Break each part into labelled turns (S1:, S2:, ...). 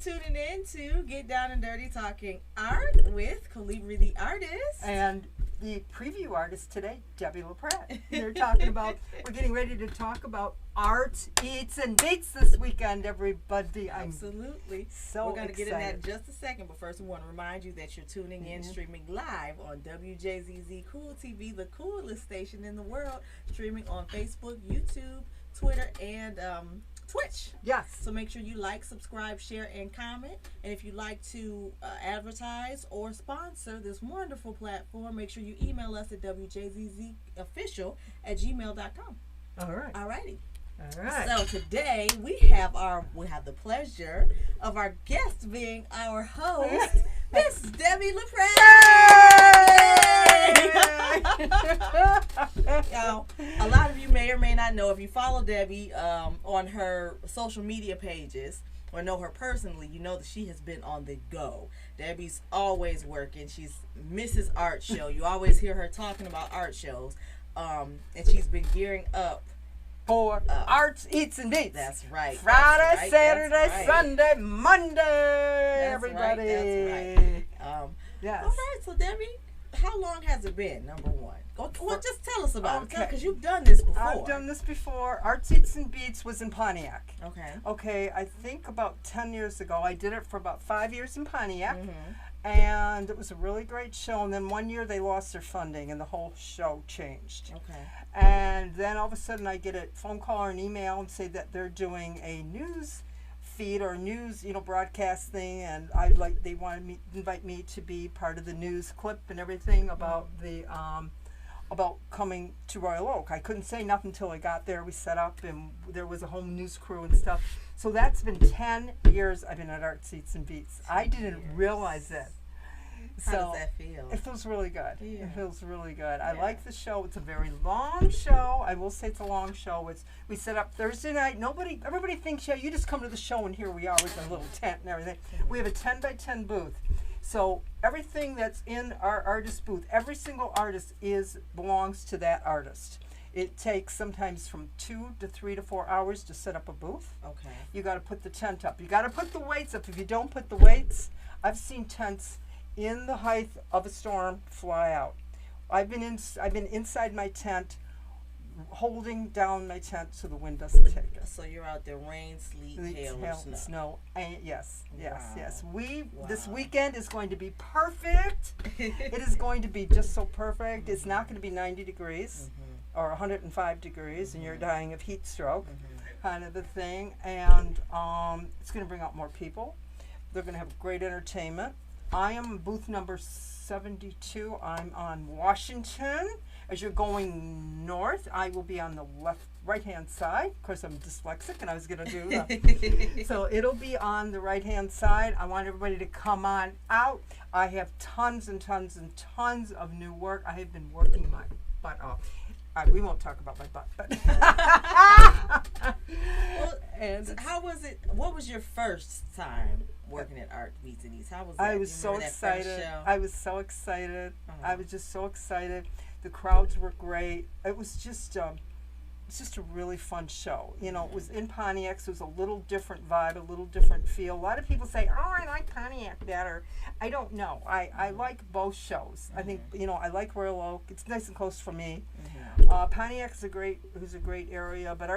S1: tuning in to Get Down and Dirty Talking Art with Calibri the Artist.
S2: And the preview artist today, Debbie LaPratt. We're getting ready to talk about art, eats, and beats this weekend, everybody.
S1: Absolutely.
S2: So
S1: We're going to get in that in
S2: excited.
S1: just a second, but first we want to remind you that you're tuning in, streaming live on WJZZ Cool TV, the coolest station in the world, streaming on Facebook, YouTube, Twitter, and Twitch.
S2: Yes.
S1: So make sure you like, subscribe, share, and comment. And if you'd like to advertise or sponsor this wonderful platform, make sure you email us at wjzzofficial@gmail.com.
S2: All right.
S1: Alrighty.
S2: All right.
S1: So today we have the pleasure of our guest being our host, Miss Debbie LaPratt. Now, a lot of you may or may not know, if you follow Debbie on her social media pages or know her personally, you know that she has been on the go. Debbie's always working. She's Mrs. Art Show. You always hear her talking about art shows, and she's been gearing up
S2: For Arts, Eats, and Beats.
S1: That's right.
S2: Friday,
S1: That's right,
S2: Saturday,
S1: that's right.
S2: Sunday, Monday,
S1: That's
S2: everybody.
S1: Right, that's right.
S2: Yes.
S1: All right, so Debbie, how long has it been, number one? Well, just tell us about it, because you've done this before.
S2: I've done this before. Arts, Eats, and Beats was in Pontiac.
S1: Okay.
S2: Okay, I think about 10 years ago. I did it for about 5 years in Pontiac.
S1: Mm-hmm.
S2: And it was a really great show. And then one year they lost their funding and the whole show changed.
S1: Okay.
S2: And then all of a sudden I get a phone call or an email and say that they're doing a news feed or news, broadcast thing, and they wanted me invite me to be part of the news clip and everything about the about coming to Royal Oak. I couldn't say nothing until I got there. We set up and there was a whole news crew and stuff. So that's been 10 years I've been at Arts, Eats, and Beats. I didn't realize that.
S1: How
S2: So
S1: does that feel?
S2: it feels really good.
S1: Yeah.
S2: It feels really good.
S1: Yeah.
S2: I like the show. It's a very long show. I will say it's a long show. We set up Thursday night. Everybody thinks, yeah, you just come to the show and here we are with a little tent and everything. We have a 10 by 10 booth. So everything that's in our artist booth, every single artist belongs to that artist. It takes sometimes from 2 to 3 to 4 hours to set up a booth.
S1: Okay.
S2: You got to put the tent up. You got to put the weights up. If you don't put the weights, I've seen tents in the height of a storm fly out. I've been inside my tent, holding down my tent so the wind doesn't take us.
S1: So you're out there, rain, sleet, hail, or snow.
S2: Yes.
S1: Wow.
S2: This weekend is going to be perfect. It is going to be just so perfect. It's not going to be 90 degrees or 105 degrees, and you're dying of heat stroke, kind of a thing. And it's going to bring out more people. They're going to have great entertainment. I am booth number 72. I'm on Washington. As you're going north, I will be on the right-hand side. Of course, I'm dyslexic, and I was going to do that. So it'll be on the right-hand side. I want everybody to come on out. I have tons and tons and tons of new work. I have been working my butt off. We won't talk about my butt, but
S1: and how was it? What was your first time working at Art Beats and Eats? How was that?
S2: I was so excited. I was so excited.
S1: Uh-huh.
S2: I was just so excited. The crowds were great. It was just a really fun show. It was in Pontiac, so it was a little different vibe, a little different feel. A lot of people say, "Oh, I like Pontiac better." I don't know. I like both shows. I think I like Royal Oak. It's nice and close for me. Pontiac is a great area, but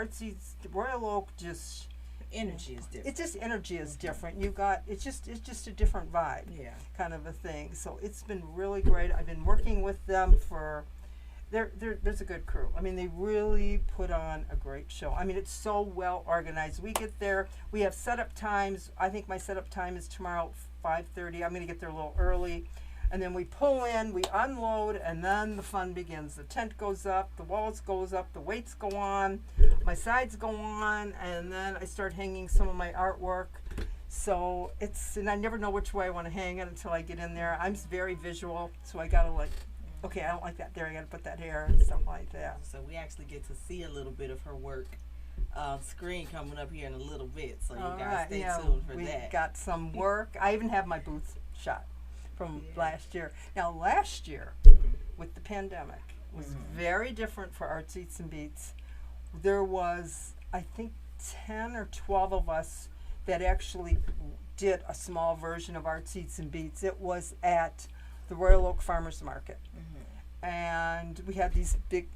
S2: Royal Oak just
S1: energy is different.
S2: It's just energy is different. It's just a different vibe.
S1: Yeah.
S2: Kind of a thing. So it's been really great. I've been working with them for. There's a good crew. I mean, they really put on a great show. I mean, it's so well organized. We get there. We have setup times. I think my setup time is tomorrow at 5:30. I'm going to get there a little early. And then we pull in, we unload, and then the fun begins. The tent goes up, the walls goes up, the weights go on, my sides go on, and then I start hanging some of my artwork. So and I never know which way I want to hang it until I get in there. I'm very visual, so I got to okay, I don't like that there, I got to put that here, and something like that.
S1: So we actually get to see a little bit of her work screen coming up here in a little bit, so you guys stay tuned for that.
S2: We got some work. I even have my booth shot from last year. Now, last year, with the pandemic, was very different for Arts, Eats, and Beats. There was, I think, 10 or 12 of us that actually did a small version of Arts, Eats, and Beats. It was at the Royal Oak Farmers Market. And we had these big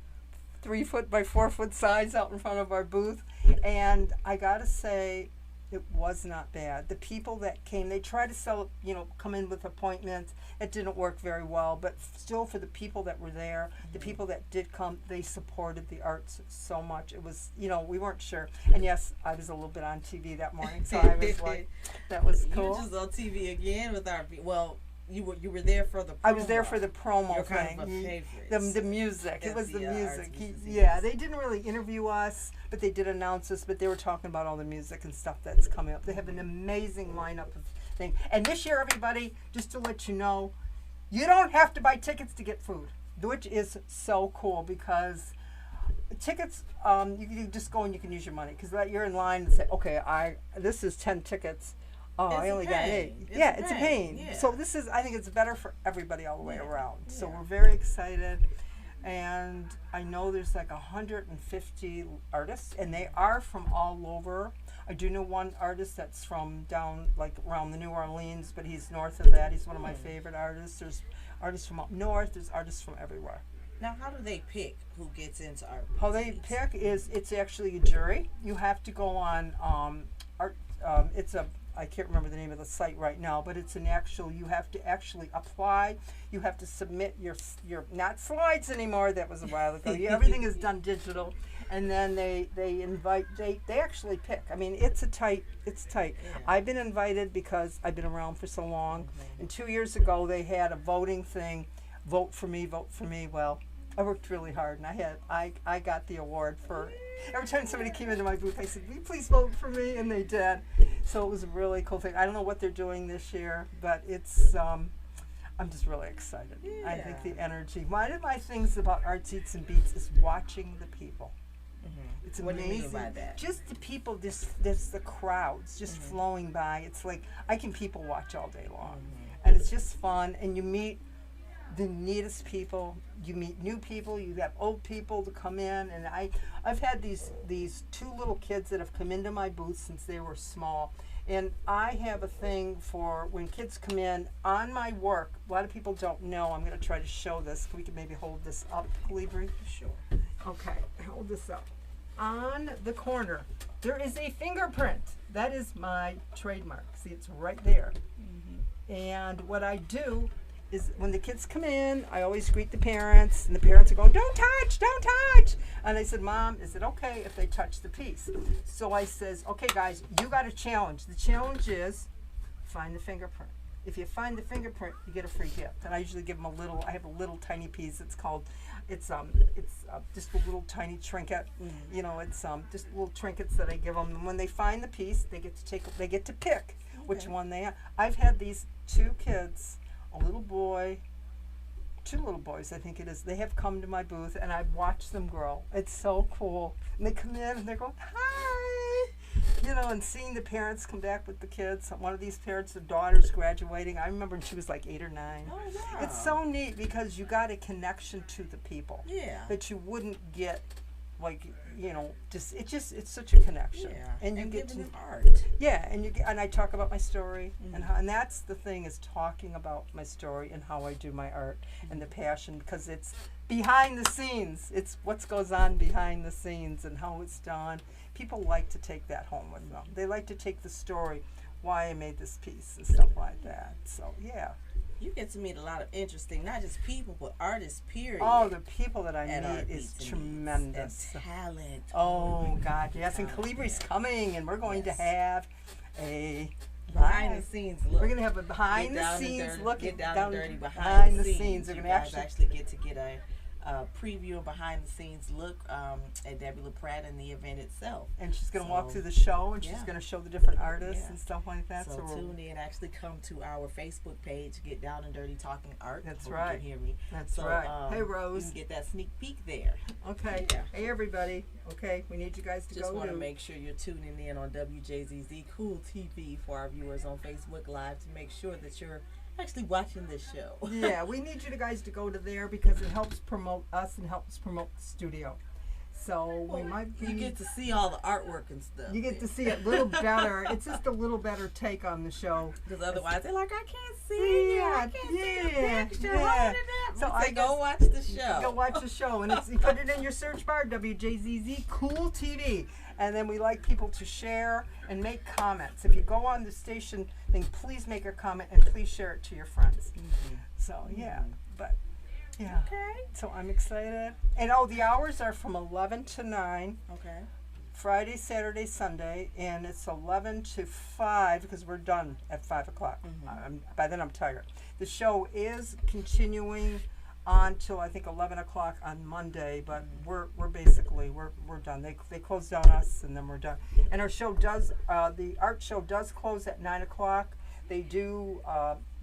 S2: 3-foot by 4-foot signs out in front of our booth. And I got to say, it was not bad. The people that came, they tried to sell, come in with appointments. It didn't work very well, but still for the people that were there, the people that did come, they supported the arts so much. It was, we weren't sure. And yes, I was a little bit on TV that morning, so I was like, that was cool.
S1: You were just on TV again with our, you were there for the promo.
S2: I was there for the promo
S1: You're
S2: thing.
S1: Kind of a favorite.
S2: The music. It was the music.
S1: Yeah,
S2: they didn't really interview us, but they did announce us, but they were talking about all the music and stuff that's coming up. They have an amazing lineup of things. And this year, everybody, just to let you know, you don't have to buy tickets to get food, which is so cool because tickets, you can just go and you can use your money because you're in line and say, okay, this is 10 tickets. Oh, I only got 8. It's a pain.
S1: Yeah.
S2: So I think it's better for everybody all the way around.
S1: Yeah.
S2: So we're very excited. And I know there's like 150 artists, and they are from all over. I do know one artist that's from down, like around the New Orleans, but he's north of that. He's one of my favorite artists. There's artists from up north. There's artists from everywhere.
S1: Now, how do they pick who gets into art?
S2: How they pick is it's actually a jury. You have to go on art. I can't remember the name of the site right now, but it's you have to actually apply. You have to submit your not slides anymore. That was a while ago. Everything is done digital. And then they actually pick. I mean, it's tight.
S1: Yeah.
S2: I've been invited because I've been around for so long. And 2 years ago, they had a voting thing, vote for me, vote for me. Well, I worked really hard, and I got the award for every time somebody came into my booth. I said, "Will you please vote for me?" And they did. So it was a really cool thing. I don't know what they're doing this year, but it's I'm just really excited.
S1: Yeah.
S2: I think the energy. One of my things about Arts, Eats, and Beats is watching the people. It's
S1: what
S2: amazing.
S1: Do you mean by that?
S2: Just the people, there's the crowds just flowing by. It's like I can people watch all day long, and it's just fun. And you meet the neatest people. You meet new people. You have old people to come in, and I've had these 2 little kids that have come into my booth since they were small. And I have a thing for when kids come in on my work. A lot of people don't know. I'm going to try to show this. We can maybe hold this up, Calibri.
S1: Sure.
S2: Okay, hold this up. On the corner, there is a fingerprint. That is my trademark. See, it's right there. And what I do is when the kids come in, I always greet the parents, and the parents are going, "Don't touch, don't touch." And I said, "Mom, is it okay if they touch the piece?" So I says, "Okay, guys, you got a challenge. The challenge is find the fingerprint. If you find the fingerprint, you get a free gift." And I usually give them I have a little tiny piece. It's just a little tiny trinket. It's just little trinkets that I give them. And when they find the piece, they get to pick which one they are. I've had these 2 kids. A little boy, 2 little boys, I think it is. They have come to my booth, and I've watched them grow. It's so cool. And they come in, and they're going, "Hi!" And seeing the parents come back with the kids. One of these parents, the daughter's graduating. I remember when she was like 8 or 9.
S1: Oh, wow.
S2: It's so neat because you got a connection to the people that you wouldn't get, it's such a connection.
S1: Yeah.
S2: And you get
S1: giving
S2: to
S1: them art.
S2: Yeah, and I talk about my story, and that's the thing, is talking about my story and how I do my art and the passion, because it's behind the scenes. It's what goes on behind the scenes and how it's done. People like to take that home with them. They like to take the story, why I made this piece and stuff like that. So, yeah.
S1: You get to meet a lot of interesting, not just people, but artists, period.
S2: Oh, the people that I meet is tremendous.
S1: And talent.
S2: Oh, God, yes. And Calibri's coming, and we're going to have a
S1: behind the scenes look.
S2: We're going to have a behind the scenes look.
S1: Get down and dirty behind the scenes.
S2: We're
S1: You
S2: going
S1: guys
S2: to
S1: actually get to get a preview of behind the scenes look at Debbie LaPratt and the event itself.
S2: And she's going to walk through the show, and she's going to show the different artists and stuff like that.
S1: So tune in, actually come to our Facebook page, Get Down and Dirty Talking Art.
S2: That's
S1: right. You can hear me.
S2: That's right. Hey, Rose.
S1: You can get that sneak peek there.
S2: Okay. Yeah. Hey, everybody. Okay, we need you guys to
S1: just want to make sure you're tuning in on WJZZ Cool TV for our viewers on Facebook Live to make sure that you're actually watching this show.
S2: Yeah, we need you guys to go to there because it helps promote us and helps promote the studio. So we might be.
S1: You get to see all the artwork and stuff.
S2: You get to see it a little better. It's just a little better take on the show.
S1: Because otherwise they're like, I can't see you. I can't see the picture.
S2: Yeah.
S1: Hold it up.
S2: So
S1: I go watch the show.
S2: Go watch the show, and you put it in your search bar, WJZZ Cool TV. And then we like people to share and make comments. If you go on the station thing, please make a comment and please share it to your friends. So yeah, but yeah.
S1: Okay.
S2: So I'm excited. And the hours are from 11 to 9.
S1: Okay.
S2: Friday, Saturday, Sunday, and it's 11 to 5 because we're done at 5 o'clock. By then I'm tired. The show is continuing on till I think 11 o'clock on Monday, but we're basically we're done. They closed down us, and then we're done. And our show does the art show does close at 9 o'clock. They do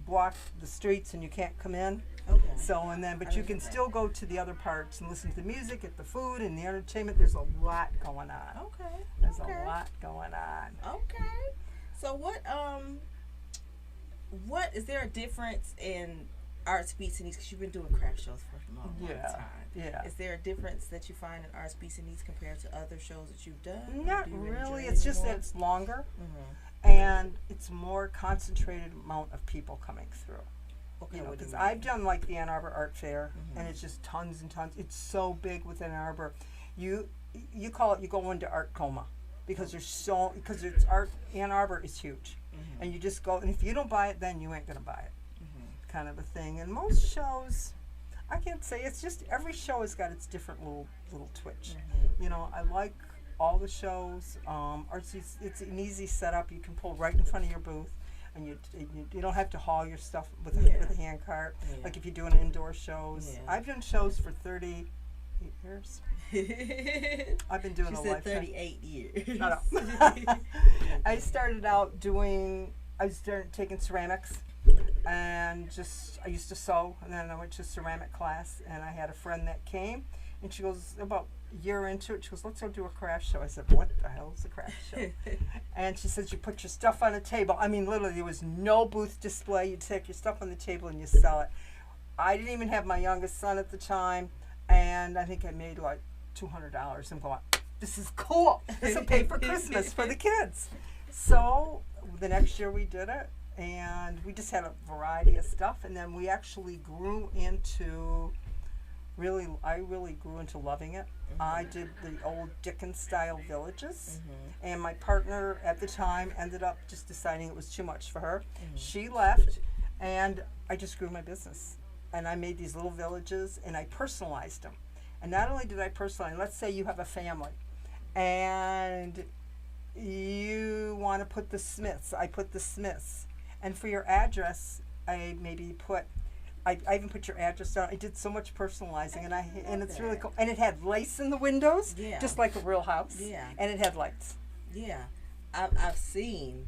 S2: block the streets, and you can't come in.
S1: Okay.
S2: So but you can still go to the other parts and listen to the music, get the food, and the entertainment. There's a lot going on.
S1: Okay.
S2: There's a lot going on.
S1: Okay. So what is there a difference in art speech and needs? Because you've been doing craft shows for a long time.
S2: Yeah.
S1: Is there a difference that you find in art speech and needs compared to other shows that you've done?
S2: Not
S1: Do you
S2: really.
S1: enjoy
S2: It's
S1: it
S2: just that
S1: anymore?
S2: it's longer
S1: Mm-hmm.
S2: and it's more concentrated amount of people coming through.
S1: Okay.
S2: You know,
S1: What do you
S2: because
S1: mean?
S2: I've done like the Ann Arbor Art Fair, and it's just tons and tons. It's so big within Ann Arbor. You call it, you go into art coma because because it's art. Ann Arbor is huge, and you just go, and if you don't buy it, then you ain't gonna buy it, kind of a thing. And most shows, I can't say, it's just every show has got its different little twitch. You know, I like all the shows. It's an easy setup. You can pull right in front of your booth. And you don't have to haul your stuff with a hand cart, like if you're doing indoor shows.
S1: Yeah.
S2: I've done shows for 38 years. I've been doing
S1: She
S2: a
S1: said
S2: lifetime.
S1: 38 years.
S2: Shut up. I started out taking ceramics, and I used to sew, and then I went to ceramic class, and I had a friend that came, and she goes, about a year into it, she goes, let's go do a craft show. I said, what the hell is a craft show? And she says, you put your stuff on a table. I mean, literally, there was no booth display. You take your stuff on the table and you sell it. I didn't even have my youngest son at the time, and I think I made like $200. I'm going, this is cool. This will pay for Christmas for the kids. So the next year we did it, and we just had a variety of stuff, and then we actually grew into I really grew into loving it. I did the old Dickens style villages, and my partner at the time ended up just deciding it was too much for her. She left, and I just grew my business, and I made these little villages, and I personalized them. And not only did I personalize, let's say you have a family, and you want to put the Smiths. I put the Smiths, and for your address, I maybe put. I even put your address down. I did so much personalizing, and it's really cool. And it had lace in the windows, just like a real house. Yeah. And it had lights.
S1: Yeah, I've seen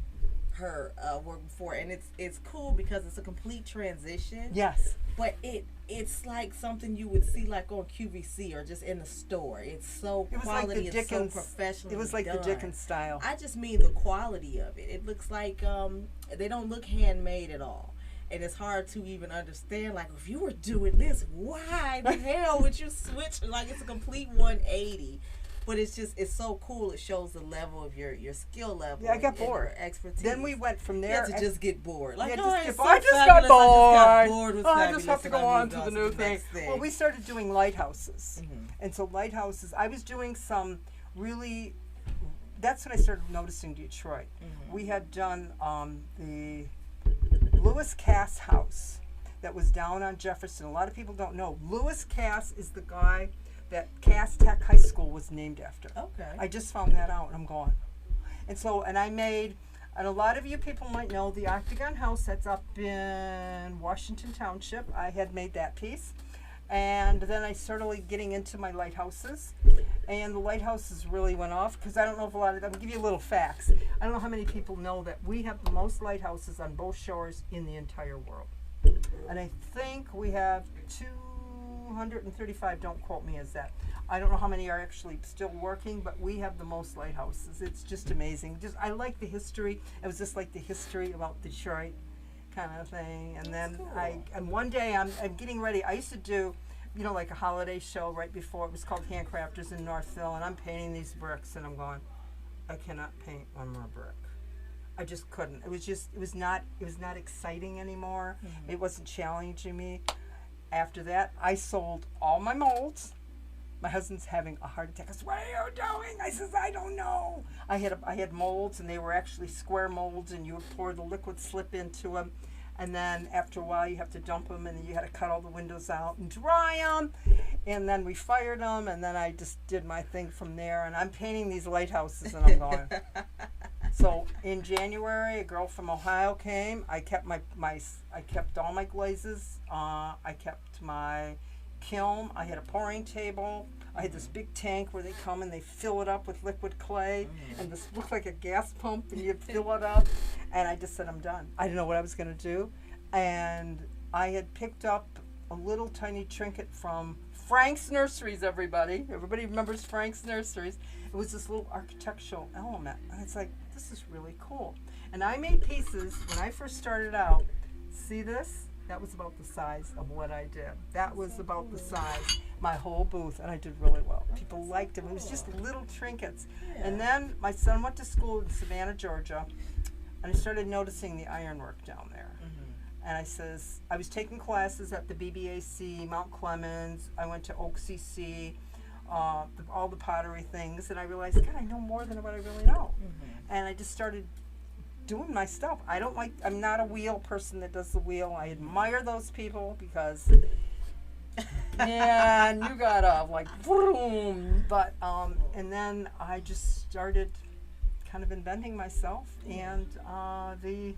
S1: her work before, and it's cool because it's a complete transition.
S2: Yes.
S1: But it's like something you would see like on QVC or just in the store. It's so quality.
S2: Like it's so
S1: professional.
S2: It was like
S1: done.
S2: the Dickens style.
S1: I just mean the quality of it. It looks like they don't look handmade at all. And it's hard to even understand, like, if you were doing this, why the hell would you switch? Like, it's a complete 180. But it's so cool. It shows the level of your skill level.
S2: Yeah, I got bored.
S1: Expertise.
S2: Then we went from there.
S1: You had to just get bored. Like,
S2: I just got bored. I just have to go on to the new thing. Well, we started doing lighthouses. And so lighthouses, I was doing some really, that's when I started noticing Detroit. We had done the Lewis Cass house that was down on Jefferson. A lot of people don't know. Lewis Cass is the guy that Cass Tech High School was named after.
S1: Okay.
S2: I just found that out, and I'm going. And I made, and a lot of you people might know the Octagon House that's up in Washington Township. I had made that piece. And then I started getting into my lighthouses. And the lighthouses really went off because I don't know if a lot of them, I'll give you a little facts. I don't know how many people know that we have the most lighthouses on both shores in the entire world. And I think we have 235, don't quote me as that. I don't know how many are actually still working, but we have the most lighthouses. It's just amazing. I like the history. It was just like the history about Detroit kind of thing. And then
S1: cool.
S2: and one day I'm getting ready. I used to do like a holiday show right before. It was called Handcrafters in Northville, and I'm painting these bricks, and I'm going, I cannot paint one more brick. I just couldn't. It was not exciting anymore.
S1: Mm-hmm.
S2: It wasn't challenging me. After that, I sold all my molds. My husband's having a heart attack. I said, "What are you doing?" I says, "I don't know." I had molds, and they were actually square molds, and you would pour the liquid slip into them, and then after a while you have to dump them, and then you had to cut all the windows out and dry them, and then we fired them, and then I just did my thing from there, and I'm painting these lighthouses, and I'm going. So in January, a girl from Ohio came. I kept I kept all my glazes. I kept my kiln. I had a pouring table. I had this big tank where they come and they fill it up with liquid clay, and this looked like a gas pump, and you'd fill it up. And I just said, I'm done. I didn't know what I was going to do, and I had picked up a little tiny trinket from Frank's Nurseries. Everybody remembers Frank's Nurseries. It was this little architectural element, and it's like, this is really cool. And I made pieces when I first started out. See this? That was about the size of what I did. That was about the size, my whole booth, and I did really well. People liked them. It was just little trinkets. And then my son went to school in Savannah, Georgia, and I started noticing the ironwork down there. And I was taking classes at the BBAC, Mount Clemens. I went to Oak CC, all the pottery things, and I realized, God, I know more than what I really know. And I just started doing my stuff. I'm not a wheel person that does the wheel. I admire those people because, man, you gotta like, boom. But, and then I just started kind of inventing myself, and the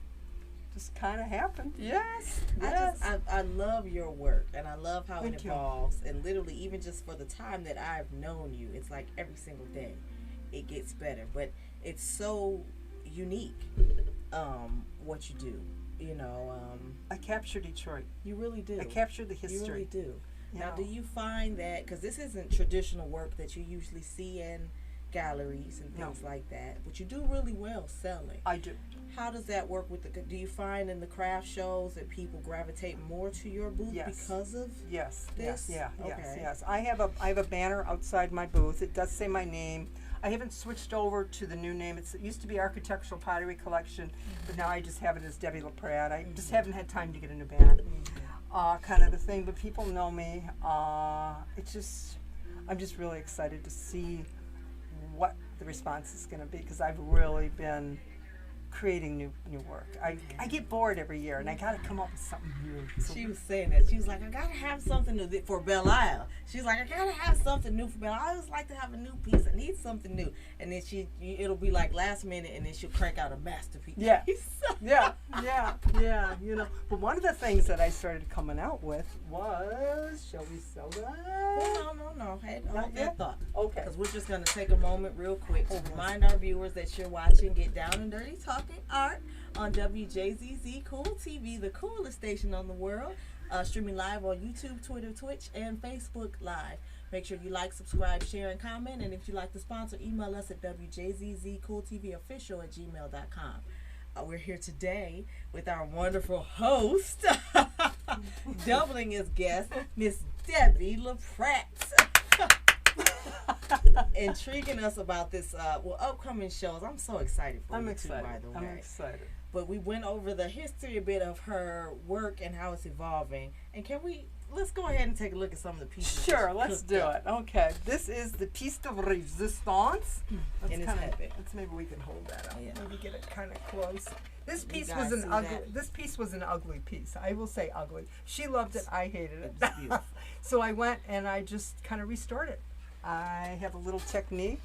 S2: just kind of happened. Yes.
S1: I love your work, and I love how
S2: Thank
S1: it
S2: you.
S1: evolves. And literally, even just for the time that I've known you, it's like every single day it gets better. But it's so unique, what you do.
S2: I capture Detroit.
S1: You really do.
S2: I capture the
S1: You
S2: history.
S1: really do.
S2: You
S1: Now,
S2: know.
S1: do you find that, because this isn't traditional work that you usually see in galleries and things like that, but you do really well selling.
S2: I do.
S1: How does that work with do you find in the craft shows that people gravitate more to your booth
S2: Yes.
S1: because of
S2: Yes.
S1: this?
S2: Yes.
S1: Okay.
S2: Yes. I have a banner outside my booth. It does say my name. I haven't switched over to the new name. It used to be Architectural Pottery Collection, but now I just have it as Debbie LaPratt. I just haven't had time to get a new banner, kind of a thing. But people know me. I'm just really excited to see what the response is going to be, because I've really been creating new work. I get bored every year, and I got to come up with something new. So
S1: She was saying that. She was like, I gotta have something new for Belle Isle. She's like, I gotta have something new for Belle Isle. I always like to have a new piece. I need something new. And then it'll be like last minute, and then she'll crank out a masterpiece.
S2: Yeah. yeah. But one of the things that I started coming out with was, shall we sell that?
S1: No. Hey,
S2: Not
S1: hold
S2: yet?
S1: that thought.
S2: Okay.
S1: Because we're just going to take a moment real quick to remind our viewers that you're watching Get Down and Dirty Talking Art on WJZZ Cool TV, the coolest station on the world. Streaming live on YouTube, Twitter, Twitch, and Facebook Live. Make sure you like, subscribe, share, and comment. And if you'd like to sponsor, email us at wjzzcooltvofficial@gmail.com. We're here today with our wonderful host, doubling as guest, Miss Debbie LaPratt. Intriguing us about this upcoming shows. I'm so excited for you too, by the way.
S2: I'm excited.
S1: But we went over the history a bit of her work and how it's evolving. And let's go ahead and take a look at some of the pieces.
S2: Sure, let's do it. Okay, this is the piece de resistance.
S1: And it's heavy.
S2: Maybe we can hold that up.
S1: Yeah.
S2: Maybe get it kind of close. This
S1: You
S2: piece
S1: guys
S2: was
S1: see
S2: an ugly.
S1: that?
S2: This piece was an ugly piece. I will say ugly. She loved it. I hated it.
S1: It's beautiful.
S2: So I went and I just kind of restored it. I have a little technique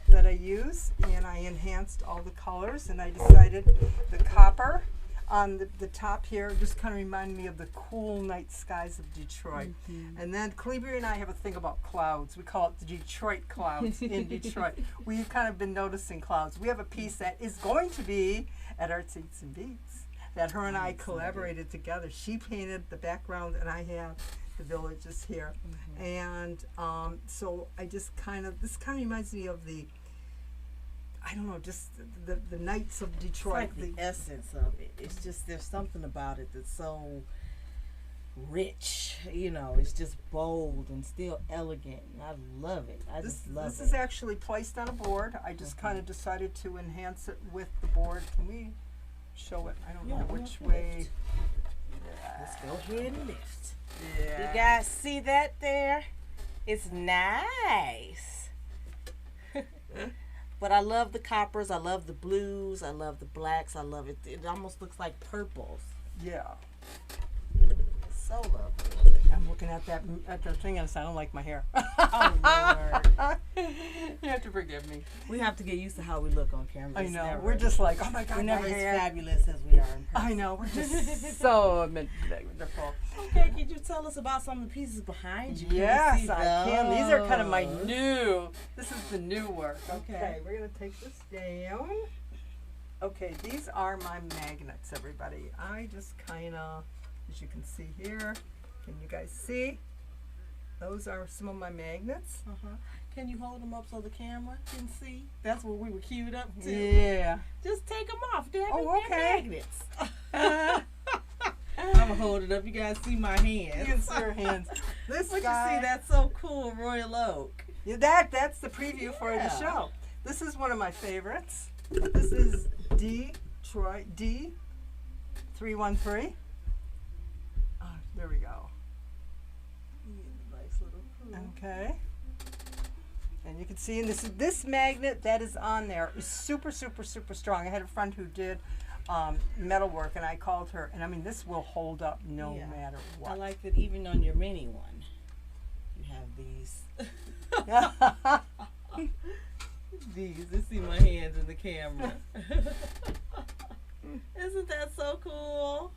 S2: that I use, and I enhanced all the colors, and I decided the copper on the top here just kind of reminded me of the cool night skies of Detroit. And then Cleaver and I have a thing about clouds. We call it the Detroit clouds in Detroit. We've kind of been noticing clouds. We have a piece that is going to be at Arts, Eats, and Beats that her and I collaborated together. She painted the background, and I have the villages here. And so I just this kind of reminds me of the, I don't know, just the nights of Detroit.
S1: It's like the essence of it. It's just, there's something about it that's so rich. You know, it's just bold and still elegant. And I love it. I just love
S2: This
S1: it.
S2: is actually placed on a board. I just kind of decided to enhance it with the board. Can we show it? I don't know which way.
S1: Let's go ahead and lift.
S2: Yeah.
S1: You guys see that there? It's nice. But I love the coppers. I love the blues. I love the blacks. I love it. It almost looks like purples.
S2: Yeah.
S1: So lovely.
S2: I'm looking at the thing and I don't like my hair.
S1: Oh, Lord.
S2: You have to forgive me.
S1: We have to get used to how we look on camera.
S2: I
S1: It's
S2: know.
S1: never-
S2: We're just like, oh my God,
S1: we're
S2: my
S1: never as
S2: hair.
S1: fabulous as we are in person.
S2: I know. We're just so wonderful.
S1: Okay, could you tell us about some of the pieces behind you? Can we
S2: Yes,
S1: see
S2: I can. These are kind of my
S1: those?
S2: new. This is the new work.
S1: Okay.
S2: Okay, we're gonna take this down. Okay, these are my magnets, everybody. I just kind of, as you can see here, can you guys see? Those are some of my magnets.
S1: Uh-huh. Can you hold them up so the camera can see? That's what we were queued up to.
S2: Yeah.
S1: Just take them off, Debbie.
S2: Oh,
S1: They're
S2: okay.
S1: magnets. I'm gonna hold it up. You guys see my hands.
S2: You can see your hands. This
S1: But
S2: guy,
S1: you see, that's so cool, Royal Oak.
S2: yeah, that's the preview for the
S1: Yeah.
S2: show. This is one of my favorites. This is Detroit D313. Oh, there we go.
S1: Nice little cool.
S2: Okay. And you can see, and this magnet that is on there is super, super, super strong. I had a friend who did metal work, and I called her, and I mean, this will hold up no
S1: Yeah.
S2: matter what.
S1: I like that even on your mini one, you have these. These. You see my hands in the camera. Isn't that so cool?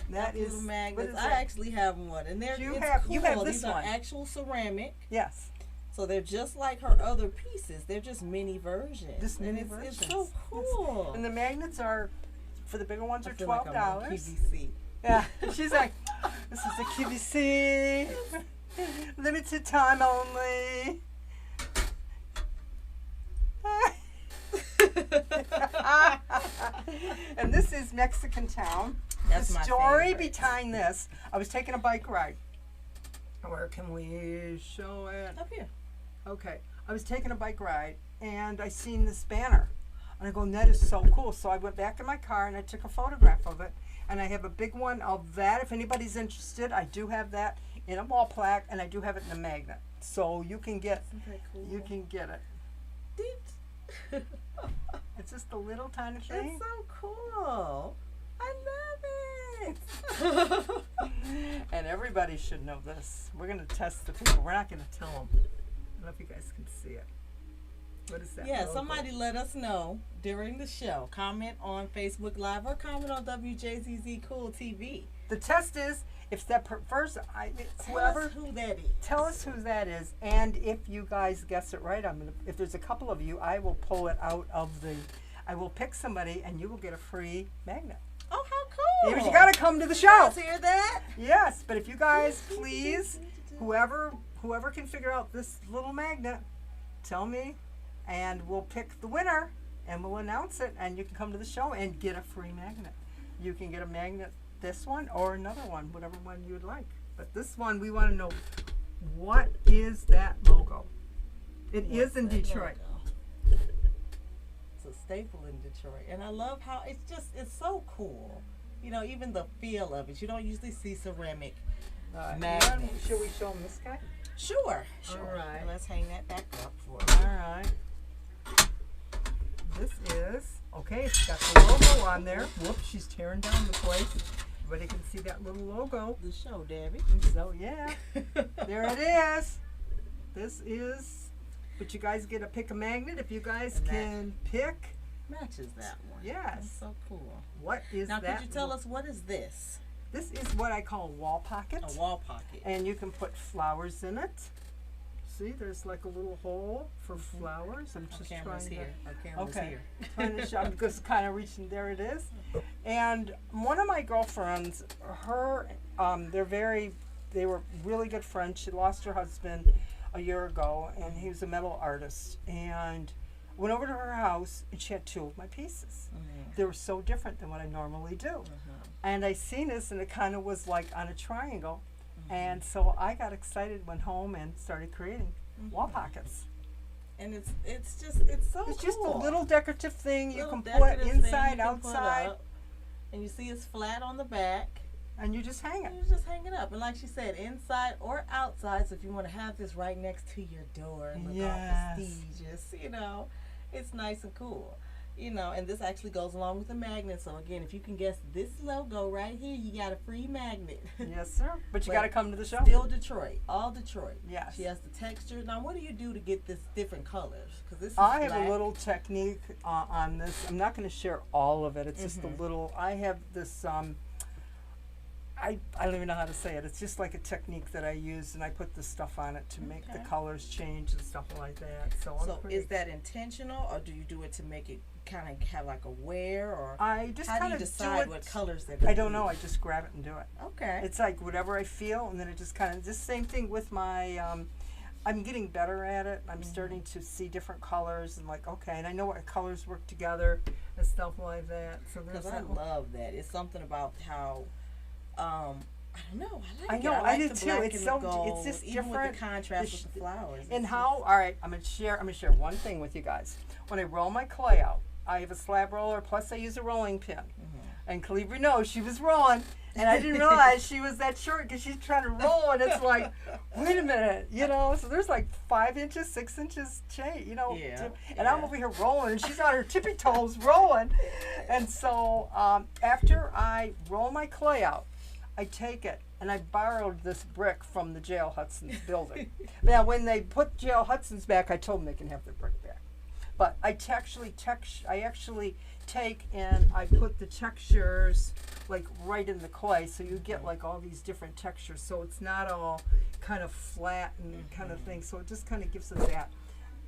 S2: That is,
S1: Little
S2: what
S1: magnets.
S2: is
S1: I
S2: that?
S1: actually have one, and they're
S2: You
S1: it's
S2: have-
S1: cool.
S2: you have this
S1: These
S2: one.
S1: are actual ceramic,
S2: Yes.
S1: so they're just like her other pieces. They're just mini versions.
S2: Just mini
S1: and it's
S2: versions.
S1: so cool.
S2: And the magnets are, for the bigger ones,
S1: I
S2: are
S1: feel like I'm on
S2: $12.
S1: QVC.
S2: Yeah. She's like, this is the QVC. Limited time only. And this is Mexican Town.
S1: That's
S2: The
S1: my
S2: story
S1: favorite.
S2: behind this, I was taking a bike ride. Where can we show it?
S1: Up here.
S2: Okay. I was taking a bike ride and I seen this banner. And I go, that is so cool. So I went back in my car and I took a photograph of it. And I have a big one of that. If anybody's interested, I do have that in a wall plaque and I do have it in a magnet. So you can get
S1: Isn't that cool?
S2: you can get it. It's just a little tiny thing.
S1: It's so cool. I love it.
S2: And everybody should know this. We're going to test the people. We're not going to tell them. I don't know if you guys can see it. What is that?
S1: Yeah,
S2: logo?
S1: somebody let us know during the show. Comment on Facebook Live or comment on WJZZ Cool TV.
S2: The test is if that first,
S1: Tell
S2: whoever,
S1: us who that is.
S2: tell us who that is, and if you guys guess it right, if there's a couple of you, I will pull it out of the. I will pick somebody, and you will get a free magnet.
S1: Oh, how cool!
S2: But you got to come to the
S1: You
S2: show.
S1: guys hear that?
S2: Yes, but if you guys please, whoever can figure out this little magnet, tell me, and we'll pick the winner, and we'll announce it, and you can come to the show and get a free magnet. You can get a magnet, this one or another one, whatever one you would like. But this one, we want to know, what is that logo? It is in
S1: What's that
S2: Detroit.
S1: logo? It's a staple in Detroit, and I love how it's so cool. You know, even the feel of it. You don't usually see ceramic. Magnets.
S2: Should we show them this guy?
S1: Sure.
S2: All right.
S1: Let's hang that back up for
S2: All
S1: you.
S2: right. This is, okay, it's got the logo on there. Whoops, she's tearing down the place. Everybody can see that little logo.
S1: The show, Debbie.
S2: So, yeah, there it is. This is, but you guys get to pick a magnet if you guys
S1: And that
S2: can pick.
S1: Matches that one.
S2: Yes.
S1: That's so cool.
S2: What is
S1: Now,
S2: that?
S1: could you tell us what is this?
S2: This is what I call a wall pocket.
S1: A wall pocket.
S2: And you can put flowers in it. See, there's like a little hole for flowers. I'm
S1: Our
S2: just
S1: camera's
S2: trying
S1: here.
S2: to.
S1: Our camera's
S2: Okay.
S1: here.
S2: Trying to show, I'm just kind of reaching. There it is. And one of my girlfriends, they were really good friends. She lost her husband a year ago, and he was a metal artist. And went over to her house, and she had two of my pieces.
S1: Mhm.
S2: They were so different than what I normally do.
S1: Mhm.
S2: And I seen this, and it kind of was like on a triangle. And so I got excited, went home, and started creating wall pockets.
S1: And it's so
S2: It's
S1: cool.
S2: just a little decorative thing you
S1: Little
S2: can put
S1: decorative thing
S2: inside,
S1: you can put
S2: outside,
S1: up, and you see it's flat on the back.
S2: and you just hang it.
S1: And you just hang it up. And like she said, inside or outside. So if you want to have this right next to your door and look all prestigious, you know, it's nice and cool. You know, and this actually goes along with the magnet. So again, if you can guess this logo right here, you got a free magnet.
S2: Yes, sir. But you got to come to the show.
S1: Still Detroit, all Detroit.
S2: Yes.
S1: She has the texture. Now, what do you do to get this different colors? Because this is
S2: I have
S1: black.
S2: a little technique on this. I'm not going to share all of it. It's just a little. I have this. I don't even know how to say it. It's just like a technique that I use, and I put the stuff on it to make the colors change and stuff like that. So
S1: is that intentional, or do you do it to make it kind of have like a wear, or
S2: I just
S1: how do
S2: kind
S1: you
S2: of
S1: decide
S2: do it.
S1: what colors they're
S2: I
S1: going
S2: don't know. I just grab it and do it.
S1: Okay.
S2: It's like whatever I feel, and then it just kind of. Just same thing with my. I'm getting better at it. I'm starting to see different colors and like, okay, and I know what colors work together and stuff like that. So there's
S1: Because I love that. It's something about how, I don't know. I like
S2: I know,
S1: it.
S2: I
S1: like
S2: do
S1: the
S2: too.
S1: black
S2: It's
S1: and
S2: so
S1: the gold,
S2: it's just
S1: even
S2: different.
S1: with the contrast
S2: The
S1: with the flowers.
S2: And
S1: It's
S2: how? All right, I'm gonna share one thing with you guys. When I roll my clay out, I have a slab roller. Plus, I use a rolling pin. And Calibri knows she was rolling, and I didn't realize she was that short because she's trying to roll, and it's like, wait a minute, you know. So there's like 5 inches, 6 inches change, you know. And I'm over here rolling, and she's on her tippy toes rolling. And so after I roll my clay out, I take it, and I borrowed this brick from the J.L. Hudson's building. Now, when they put J.L. Hudson's back, I told them they can have their brick back. But I actually take and I put the textures like right in the clay, so you get like all these different textures. So it's not all kind of flat and kind of thing. So it just kind of gives us that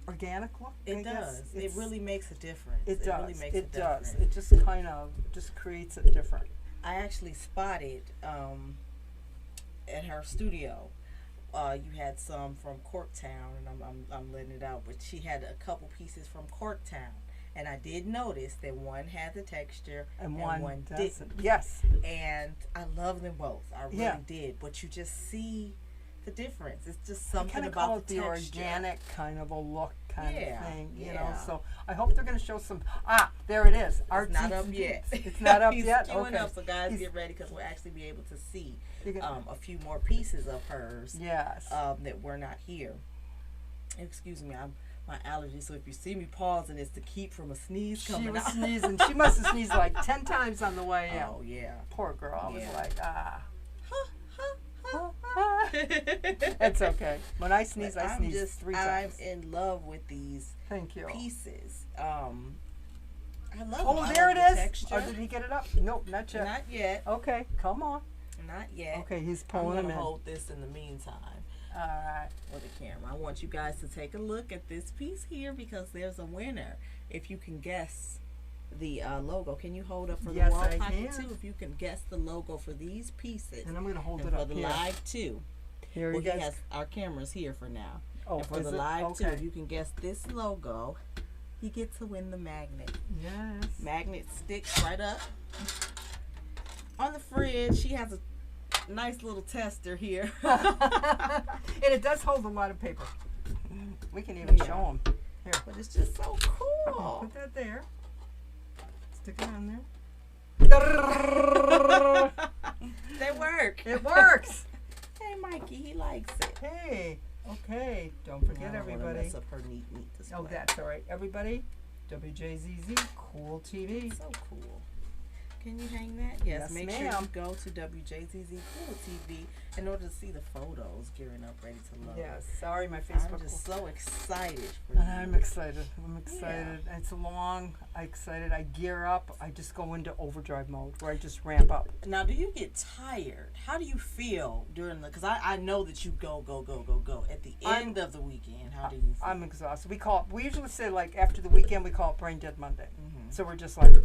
S2: organic look.
S1: It does. It really makes a difference.
S2: It does.
S1: Really makes
S2: It
S1: a
S2: does.
S1: difference.
S2: It just kind of just creates it different.
S1: I actually spotted at her studio. You had some from Corktown, and I'm letting it out, but she had a couple pieces from Corktown, and I did notice that one had the texture
S2: And one
S1: didn't.
S2: doesn't. Yes.
S1: And I love them both. I really did. But you just see the difference. It's just something about
S2: call it
S1: the
S2: the
S1: texture.
S2: organic kind of a look kind of thing, you know.
S1: Yeah.
S2: So I hope they're going to show some. There it is.
S1: It's not up yet.
S2: It's not up
S1: He's
S2: yet.
S1: queuing
S2: Okay.
S1: up, so guys, get ready because we'll actually be able to see
S2: You can-
S1: a few more pieces of hers.
S2: Yes.
S1: That were not here. Excuse me, I'm my allergy. So if you see me pausing, it's to keep from a sneeze coming
S2: She was
S1: out.
S2: sneezing. She must have sneezed like 10 times on the way in.
S1: Oh yeah.
S2: Poor girl. I was
S1: Yeah.
S2: like, It's okay. When I sneeze, I sneeze 3 times.
S1: I'm in love with these
S2: Thank you.
S1: pieces. I love them.
S2: Oh,
S1: I
S2: there
S1: love
S2: it
S1: the
S2: is.
S1: texture.
S2: Oh, did he get it up? Nope, not yet.
S1: Not yet.
S2: Okay, come on.
S1: Not yet.
S2: Okay, he's
S1: I'm
S2: pulling him
S1: gonna
S2: in.
S1: hold this in the meantime
S2: All right.
S1: for the camera. I want you guys to take a look at this piece here because there's a winner. If you can guess the logo, can you hold up for
S2: Yes,
S1: the wall
S2: I
S1: pocket
S2: can.
S1: too? If you can guess the logo for these pieces,
S2: And I'm going to hold
S1: and
S2: it
S1: for
S2: up
S1: the
S2: here.
S1: live too.
S2: Here
S1: Well,
S2: you
S1: he
S2: guys.
S1: has our cameras here for now.
S2: Oh,
S1: and for
S2: is
S1: the
S2: it?
S1: live too,
S2: Okay.
S1: if you can guess this logo, you get to win the magnet.
S2: Yes.
S1: Magnet sticks right up on the fridge. She has a nice little tester here.
S2: And it does hold a lot of paper. We can even
S1: Yeah.
S2: show them. Here.
S1: But it's just so cool.
S2: Put that there. Stick it on there.
S1: They work.
S2: It works.
S1: Hey, Mikey, he likes it.
S2: Hey. Okay. Don't forget,
S1: I don't wanna
S2: everybody.
S1: mess up her neat display.
S2: Oh, that's all right. Everybody, WJZZ, Cool TV.
S1: So cool. Can you hang that? Yes,
S2: Yes,
S1: make sure
S2: ma'am.
S1: you go to WJZZ Cool TV in order to see the photos gearing up, ready to load.
S2: Yes. Sorry, my Facebook.
S1: I'm just so excited for you.
S2: I'm excited. I'm excited. It's long. I'm excited. I gear up. I just go into overdrive mode where I just ramp up.
S1: Now, do you get tired? How do you feel during the? Because I know that you go at the end of the weekend. How do you feel?
S2: I'm exhausted. We usually say like after the weekend we call it Brain Dead Monday. So we're just like.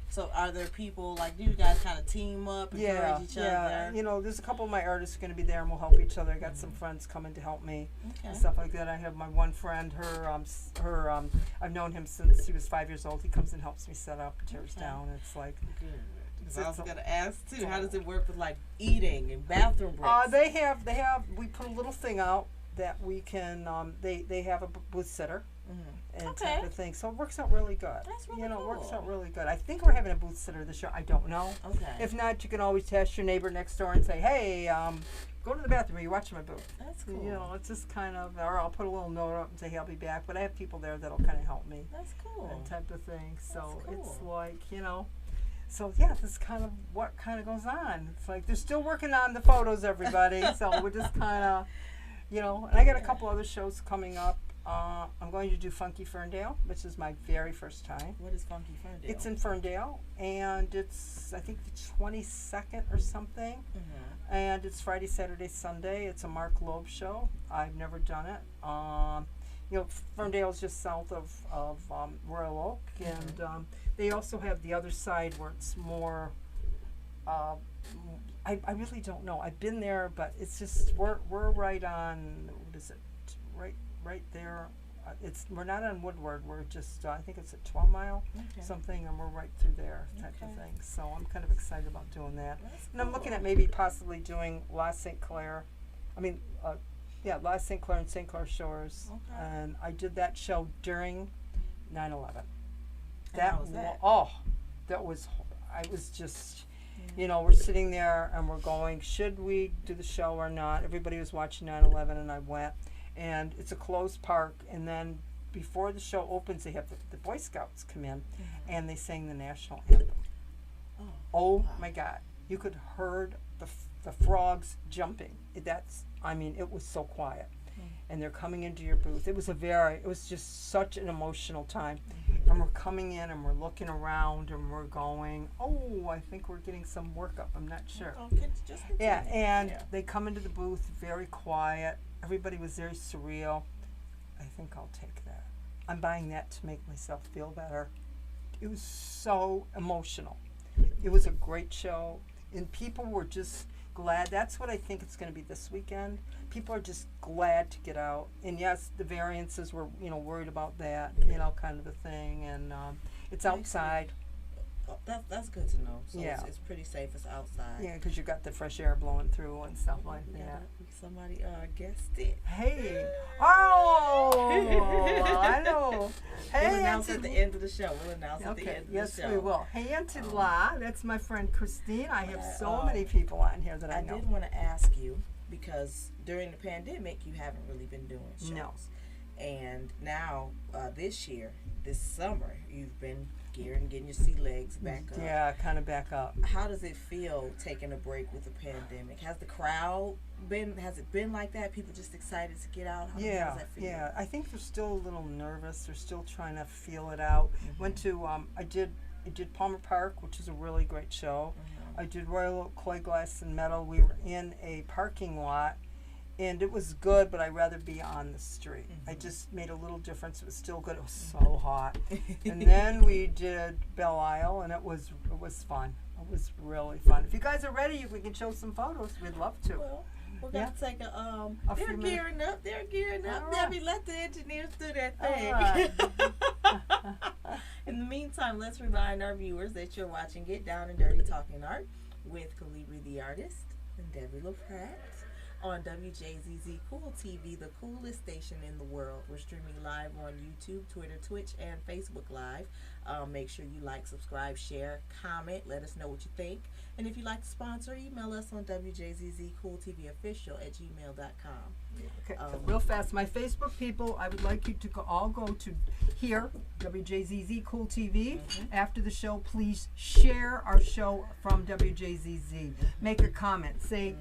S1: So are there people like do you guys kind of team up, encourage each
S2: yeah.
S1: other?
S2: You know, there's a couple of my artists going to be there, and we'll help each other. I got some friends coming to help me
S1: Okay.
S2: and stuff like that. I have my one friend. I've known him since he was 5 years old. He comes and helps me set up, tears down. It's like,
S1: Because I was going to ask, too, how does it work with, like, eating and bathroom breaks?
S2: They have, we put a little thing out that we can, they have a booth sitter. And type of thing. So it works out really good.
S1: That's really
S2: cool.
S1: It
S2: works out really good. I think we're having a booth sitter this year. I don't know.
S1: Okay.
S2: If not, you can always test your neighbor next door and say, hey, go to the bathroom. Are you watching my booth?
S1: That's cool.
S2: You know, it's just kind of, or I'll put a little note up and say, hey, I'll be back. But I have people there that'll kind of help me.
S1: That's cool.
S2: That type of thing. So
S1: That's cool.
S2: it's like, you know. So yeah, this is kind of what kind of goes on. It's like they're still working on the photos, everybody. So we're just kind of, you know. And I got a couple other shows coming up. I'm going to do Funky Ferndale, which is my very first time.
S1: What is Funky Ferndale?
S2: It's in Ferndale, and it's, I think, the 22nd or something. And it's Friday, Saturday, Sunday. It's a Mark Loeb show. I've never done it. You know, Ferndale is just south of Royal Oak, and they also have the other side where it's more. I really don't know. I've been there, but it's just we're right on. What is it? Right there. We're not on Woodward. We're just I think it's at 12 Mile something, and we're right through there type of thing. So I'm kind of excited about doing that. And I'm looking at maybe possibly doing La St. Clair. I mean, La St. Clair and St. Clair Shores. And I did that show during 9/11.
S1: How was that?
S2: That was. I was just. You know, we're sitting there and we're going, should we do the show or not? Everybody was watching 9/11, and I went. And it's a closed park, and then before the show opens, they have the Boy Scouts come in, and they sing the national anthem. Oh my God! You could heard the frogs jumping. It was so quiet, and they're coming into your booth. It was just such an emotional time, and we're coming in and we're looking around and we're going, oh, I think we're getting some workup. I'm not sure. They come into the booth very quiet. Everybody was very surreal. I think I'll take that. I'm buying that to make myself feel better. It was so emotional. It was a great show, and people were just glad. That's what I think it's going to be this weekend. People are just glad to get out. And yes, the variances were, worried about that, kind of a thing. And it's outside.
S1: That's good to know. So it's pretty safe. It's outside.
S2: Yeah, because you got the fresh air blowing through and stuff like that.
S1: Somebody guessed it.
S2: Hey. Oh, I know. Hey,
S1: we'll announce at the end of the show. At the end of the show.
S2: Yes, we will. Hey, Auntie La. That's my friend Christine. I have so many people on here that I know.
S1: I did want to ask you, because during the pandemic, you haven't really been doing shows.
S2: No.
S1: And now, this summer, you've been gearing, getting your sea legs back up.
S2: Yeah, kind of back up.
S1: How does it feel taking a break with the pandemic? Has the crowd has it been like that? People just excited to get out? How does that feel?
S2: Yeah. I think they're still a little nervous. They're still trying to feel it out. Went to, I did Palmer Park, which is a really great show. I did Royal Oak Clay Glass and Metal. We were in a parking lot. And it was good, but I'd rather be on the street. I just made a little difference. It was still good. It was so hot. And then we did Belle Isle, and it was fun. It was really fun. If you guys are ready, we can show some photos. We'd love to.
S1: Well, we're going to take they're gearing up. They're gearing up. Right. Debbie, let the engineers do that thing. Right. In the meantime, let's remind our viewers that you're watching Get Down and Dirty Talking Art with Calibri the Artist and Debbie LaPratt on WJZZ Cool TV, the coolest station in the world. We're streaming live on YouTube, Twitter, Twitch, and Facebook Live. Make sure you like, subscribe, share, comment. Let us know what you think. And if you'd like to sponsor, email us on WJZZCoolTVOfficial@gmail.com.
S2: Okay, real fast. My Facebook people, I would like you to all go to here, WJZZ Cool TV. After the show, please share our show from WJZZ. Make a comment. Say,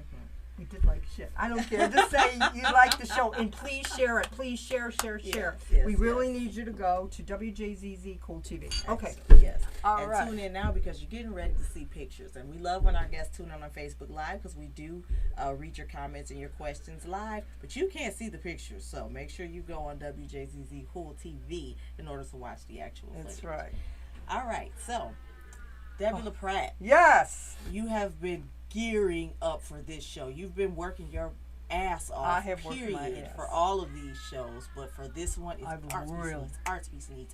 S2: we did like shit. I don't care. Just say you like the show, and please share it. Please share.
S1: Yes,
S2: we really need you to go to WJZZ Cool TV. Okay.
S1: Yes.
S2: All right.
S1: Tune in now, because you're getting ready to see pictures. And we love when our guests tune in on Facebook Live, because we do read your comments and your questions live. But you can't see the pictures, so make sure you go on WJZZ Cool TV in order to watch the actual
S2: That's
S1: footage.
S2: right.
S1: All right. So, Debbie LaPratt.
S2: Yes.
S1: You have been gearing up for this show. You've been working your ass off.
S2: I have worked my ass
S1: for all of these shows, but for this one, it's
S2: I've
S1: Arts
S2: really
S1: Beats Needs.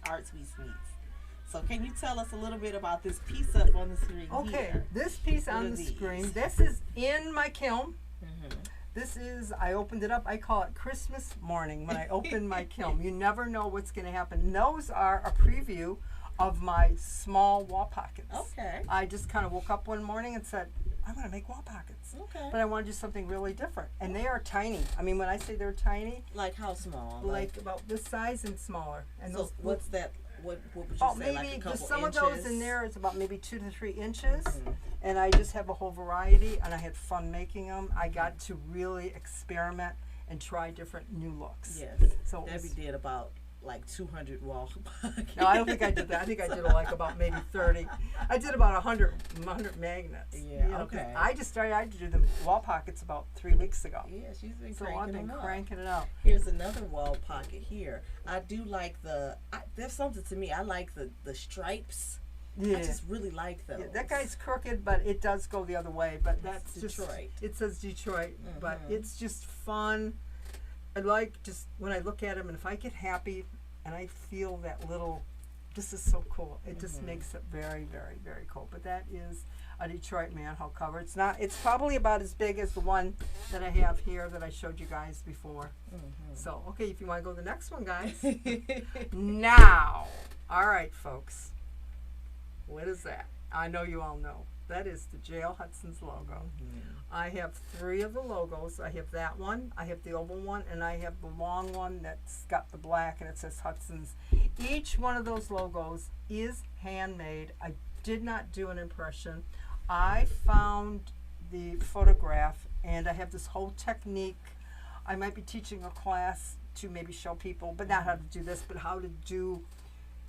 S1: So can you tell us a little bit about this piece up on the screen
S2: Okay,
S1: here?
S2: this piece
S1: What
S2: on
S1: are
S2: the
S1: these?
S2: screen, this is in my kiln.
S1: Mm-hmm.
S2: This is, I opened it up, I call it Christmas morning when I open my kiln. You never know what's going to happen. Those are a preview of my small wall pockets.
S1: Okay.
S2: I just kind of woke up one morning and said, I want to make wall pockets.
S1: Okay.
S2: But I want to do something really different. And they are tiny. I mean, when I say they're tiny,
S1: Like how small?
S2: like about this size and smaller. And
S1: So
S2: those,
S1: what's that? What would you
S2: oh,
S1: say?
S2: maybe
S1: Like a couple
S2: some
S1: inches?
S2: of those in there is about maybe 2 to 3 inches.
S1: Mhm.
S2: And I just have a whole variety, and I had fun making them. I got to really experiment and try different new looks.
S1: Yes.
S2: So it
S1: Debbie
S2: was-
S1: did about like 200 wall pockets.
S2: no, I don't think I did that. I think I did like about maybe 30. I did about 100 magnets.
S1: Yeah,
S2: you know, 'cause
S1: okay.
S2: I just started to do the wall pockets about 3 weeks ago.
S1: Yeah, she's been
S2: So
S1: cranking
S2: I've been
S1: them up.
S2: cranking it out.
S1: Here's another wall pocket here. I do like there's something to me. I like the stripes.
S2: Yeah.
S1: I just really like those.
S2: Yeah, that guy's crooked, but it does go the other way. But that's just
S1: Detroit.
S2: It says Detroit, but
S1: Mhm.
S2: it's just fun. I like just when I look at him, and if I get happy, and I feel that little, this is so cool. It just
S1: Mhm.
S2: makes it very, very, very cool. But that is a Detroit manhole cover. It's not. It's probably about as big as the one that I have here that I showed you guys before.
S1: Mhm.
S2: So okay, if you want to go to the next one, guys. Now, all right, folks. What is that? I know you all know. That is the Jail Hudson's logo.
S1: Mhm.
S2: I have 3 of the logos. I have that one, I have the oval one, and I have the long one that's got the black and it says Hudson's. Each one of those logos is handmade. I did not do an impression. I found the photograph and I have this whole technique. I might be teaching a class to maybe show people, but not how to do this, but how to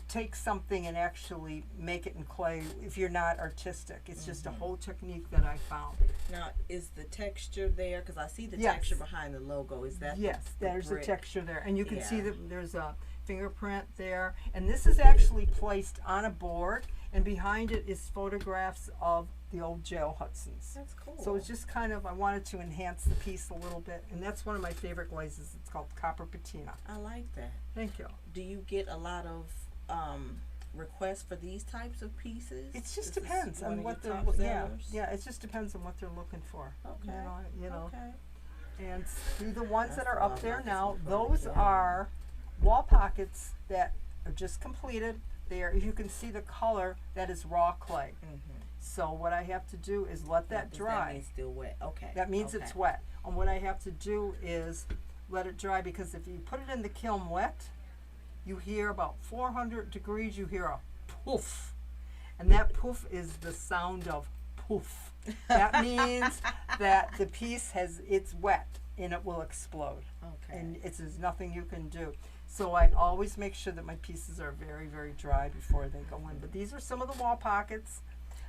S2: take something and actually make it in clay if you're not artistic. It's just a whole technique that I found.
S1: Now, is the texture there? Because I see the
S2: Yes.
S1: texture behind the logo. Is that
S2: Yes,
S1: the
S2: there's a
S1: brick?
S2: texture there. And you can see
S1: Yeah.
S2: that there's a fingerprint there. And this is actually placed on a board, and behind it is photographs of the old Jail Hudsons.
S1: That's cool.
S2: So it's just kind of, I wanted to enhance the piece a little bit. And that's one of my favorite glazes. It's called Copper Patina.
S1: I like that.
S2: Thank you.
S1: Do you get a lot of requests for these types of pieces?
S2: It just
S1: Is this
S2: depends
S1: one
S2: on
S1: of
S2: what
S1: your
S2: they're,
S1: top
S2: yeah,
S1: sellers?
S2: yeah, it just depends on what they're looking for.
S1: Okay.
S2: You know.
S1: Okay.
S2: And see the ones
S1: That's
S2: that are
S1: the
S2: up
S1: wall
S2: there
S1: pockets
S2: now,
S1: in front
S2: those
S1: again.
S2: are wall pockets that are just completed. They are, if you can see the color, that is raw clay.
S1: Mm-hmm.
S2: So what I have to do is let that
S1: Does
S2: dry.
S1: That means still wet. Okay.
S2: That means
S1: okay.
S2: it's wet. And what I have to do is let it dry, because if you put it in the kiln wet, you hear about 400 degrees, you hear a poof. And that poof is the sound of poof. That means that the piece it's wet and it will explode.
S1: Okay.
S2: And there's nothing you can do. So I always make sure that my pieces are very, very dry before they go in. But these are some of the wall pockets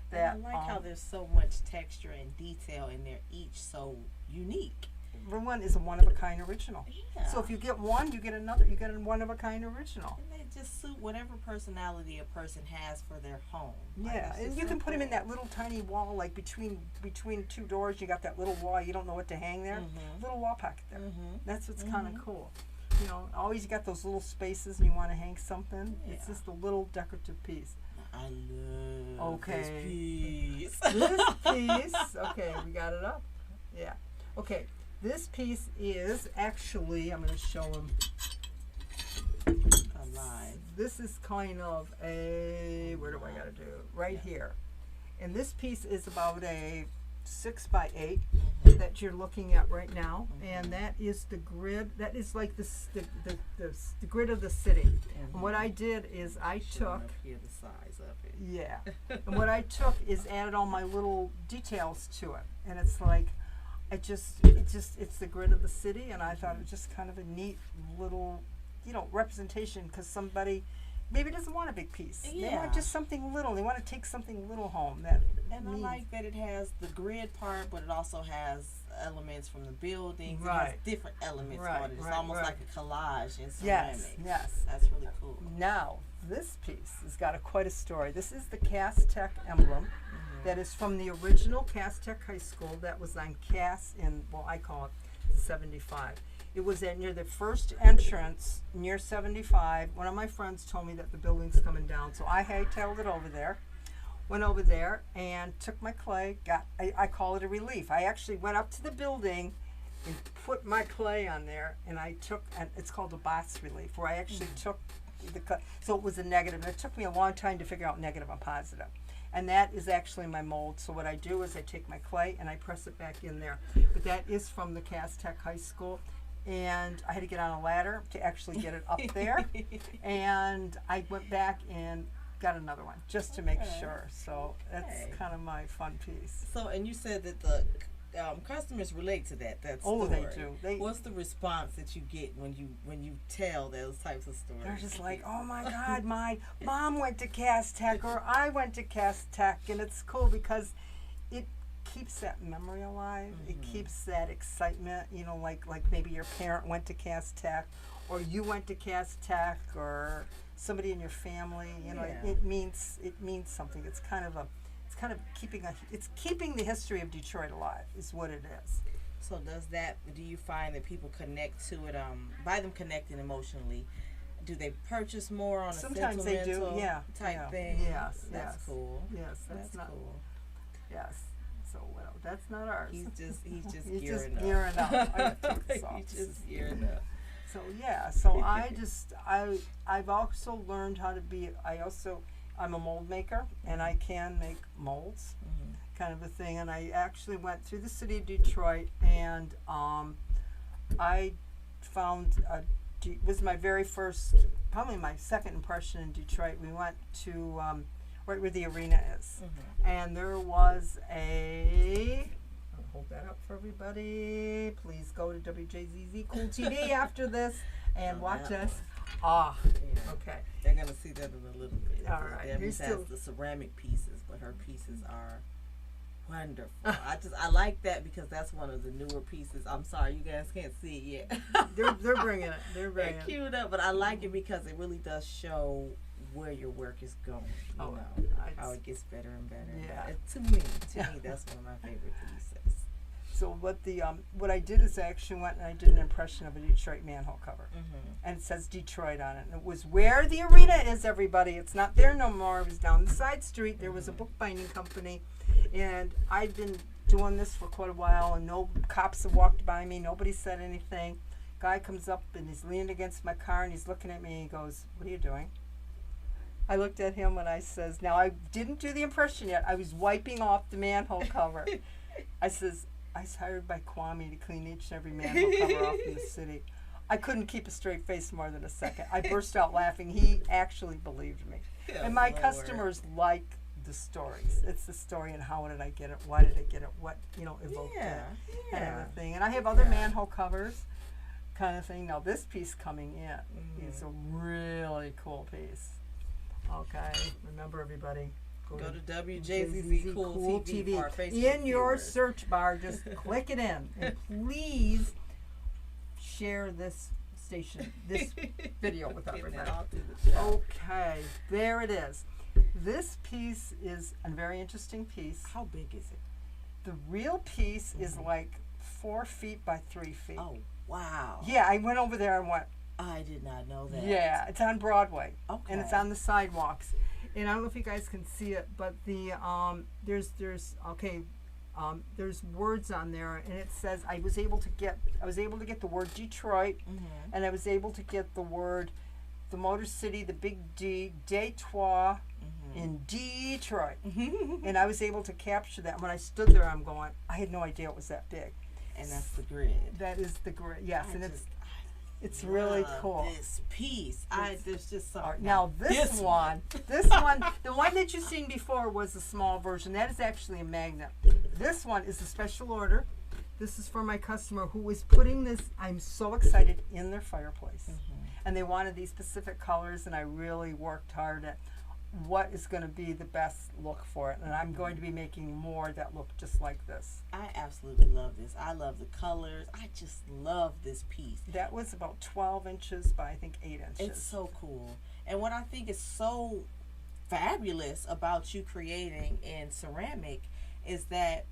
S2: that
S1: I like how there's so much texture and detail in there, each so unique.
S2: one is a one-of-a-kind original.
S1: Yeah.
S2: So if you get one, you get another. You get a one-of-a-kind original.
S1: And they just suit whatever personality a person has for their home. Like,
S2: Yeah,
S1: it's
S2: and
S1: just
S2: you
S1: so
S2: can put them in
S1: cool.
S2: that little tiny wall, like between 2 doors. You got that little wall. You don't know what to hang there.
S1: Mhm.
S2: Little wall pocket there.
S1: Mhm.
S2: That's what's kind of
S1: Mhm.
S2: cool. You know, always you got those little spaces, and you want to hang something. It's
S1: Yeah.
S2: just a little decorative piece.
S1: I love
S2: Okay.
S1: this piece.
S2: This piece, okay, we got it up. Yeah. Okay, this piece is actually, I'm going to show them.
S1: Alive.
S2: This is kind of a, where do I got to do? Right here. And this piece is about a 6x8 that you're looking at right now, and that is the grid. That is like the grid of the city. And what I did is I took,
S1: Up here the size of it.
S2: yeah, and what I took is added all my little details to it, and it's like, it's the grid of the city, and I thought it was just kind of a neat little, representation, because somebody maybe doesn't want a big piece. They
S1: Yeah.
S2: want just something little. They want to take something little home.
S1: And I like that it has the grid part, but it also has elements from the buildings. It
S2: Right.
S1: has different elements
S2: Right,
S1: on it. It's
S2: right,
S1: almost
S2: right.
S1: like a collage in ceramic.
S2: Yes.
S1: That's really cool.
S2: Now, this piece has got quite a story. This is the Cass Tech emblem that is from the original Cass Tech High School that was on Cass in, well, I call it 75. It was at near the first entrance near 75. One of my friends told me that the building's coming down, so I hightailed it over there. Went over there and took my clay. I call it a relief. I actually went up to the building and put my clay on there, and I took, and it's called a box relief, where I actually took the so it was a negative, and it took me a long time to figure out negative and positive. And that is actually my mold. So what I do is I take my clay and I press it back in there. But that is from the Cass Tech High School. And I had to get on a ladder to actually get it up there. And I went back and got another one just to make sure. So that's kind of my fun piece.
S1: So, and you said that the customers relate to that.
S2: Oh,
S1: story.
S2: They do.
S1: What's the response that you get when you tell those types of stories?
S2: They're just like, oh my God, my mom went to Cass Tech, or I went to Cass Tech, and it's cool because it keeps that memory alive. It keeps that excitement. You know, like maybe your parent went to Cass Tech, or you went to Cass Tech, or somebody in your family. You know, it means something. It's kind of keeping the history of Detroit alive is what it is.
S1: So do you find that people connect to it by them connecting emotionally? Do they purchase more on
S2: Sometimes
S1: a sentimental
S2: they do,
S1: type thing?
S2: Yes,
S1: that's cool.
S2: Yes, that's cool. Yes. So well, that's not ours.
S1: He's just
S2: gearing
S1: up.
S2: Gearing up. I have to take this off.
S1: He's just gearing up.
S2: So yeah, so I've also learned how to be. I'm a mold maker, and I can make molds, kind of a thing. And I actually went through the city of Detroit, and I found it was my very first, probably my second impression in Detroit. We went to right where the arena is, and there was I'll hold that up for everybody. Please go to WJZZ Cool TV after this and watch us. Okay.
S1: They're gonna see that in a little bit.
S2: All right.
S1: Debbie has the ceramic pieces, but her pieces are wonderful. I like that because that's one of the newer pieces. I'm sorry, you guys can't see it yet.
S2: They're bringing it. They're bringing it.
S1: Cute up, but I like it because it really does show where your work is going. You know how it gets better and better.
S2: Yeah.
S1: To me, that's one of my favorite pieces.
S2: So what I did is I actually went and I did an impression of a Detroit manhole cover, and it says Detroit on it. And it was where the arena is, everybody. It's not there no more. It was down the side street. There was a bookbinding company, and I've been doing this for quite a while, and no cops have walked by me. Nobody said anything. Guy comes up and he's leaning against my car and he's looking at me and he goes, "What are you doing?" I looked at him and I says, now I didn't do the impression yet. I was wiping off the manhole cover. I says, I was hired by Kwame to clean each and every manhole cover off in the city. I couldn't keep a straight face more than a second. I burst out laughing. He actually believed me. And my customers like the stories. It's the story and how did I get it? Why did I get it? What, evoked it? Kind of a thing. And I have other manhole covers kind of thing. Now this piece coming in is a really cool piece. Okay. Remember, everybody.
S1: Go to WJZZ Cool TV for our Facebook
S2: in your
S1: viewers.
S2: search bar. Just click it in, and please share this video with everybody. Okay, there it is. This piece is a very interesting piece.
S1: How big is it?
S2: The real piece is like 4 feet by 3 feet.
S1: Oh, wow.
S2: Yeah, I went over there and went.
S1: I did not know that.
S2: Yeah, it's on Broadway.
S1: Okay.
S2: And it's on the sidewalks. And I don't know if you guys can see it, but the there's words on there, and it says I was able to get the word Detroit, and I was able to get the Motor City, the big D, Detroit, in Detroit, and I was able to capture that. When I stood there, I'm going, I had no idea it was that big.
S1: And that's the grid.
S2: That is the grid. Yes, it's really cool.
S1: This piece, there's just something.
S2: Now this one, the one that you've seen before was a small version. That is actually a magnet. This one is a special order. This is for my customer who is putting this. I'm so excited in their fireplace, and they wanted these specific colors, and I really worked hard at what is going to be the best look for it, and I'm going to be making more that look just like this.
S1: I absolutely love this. I love the colors. I just love this piece.
S2: That was about 12 inches by I think 8 inches.
S1: It's so cool. And what I think is so fabulous about you creating in ceramic is that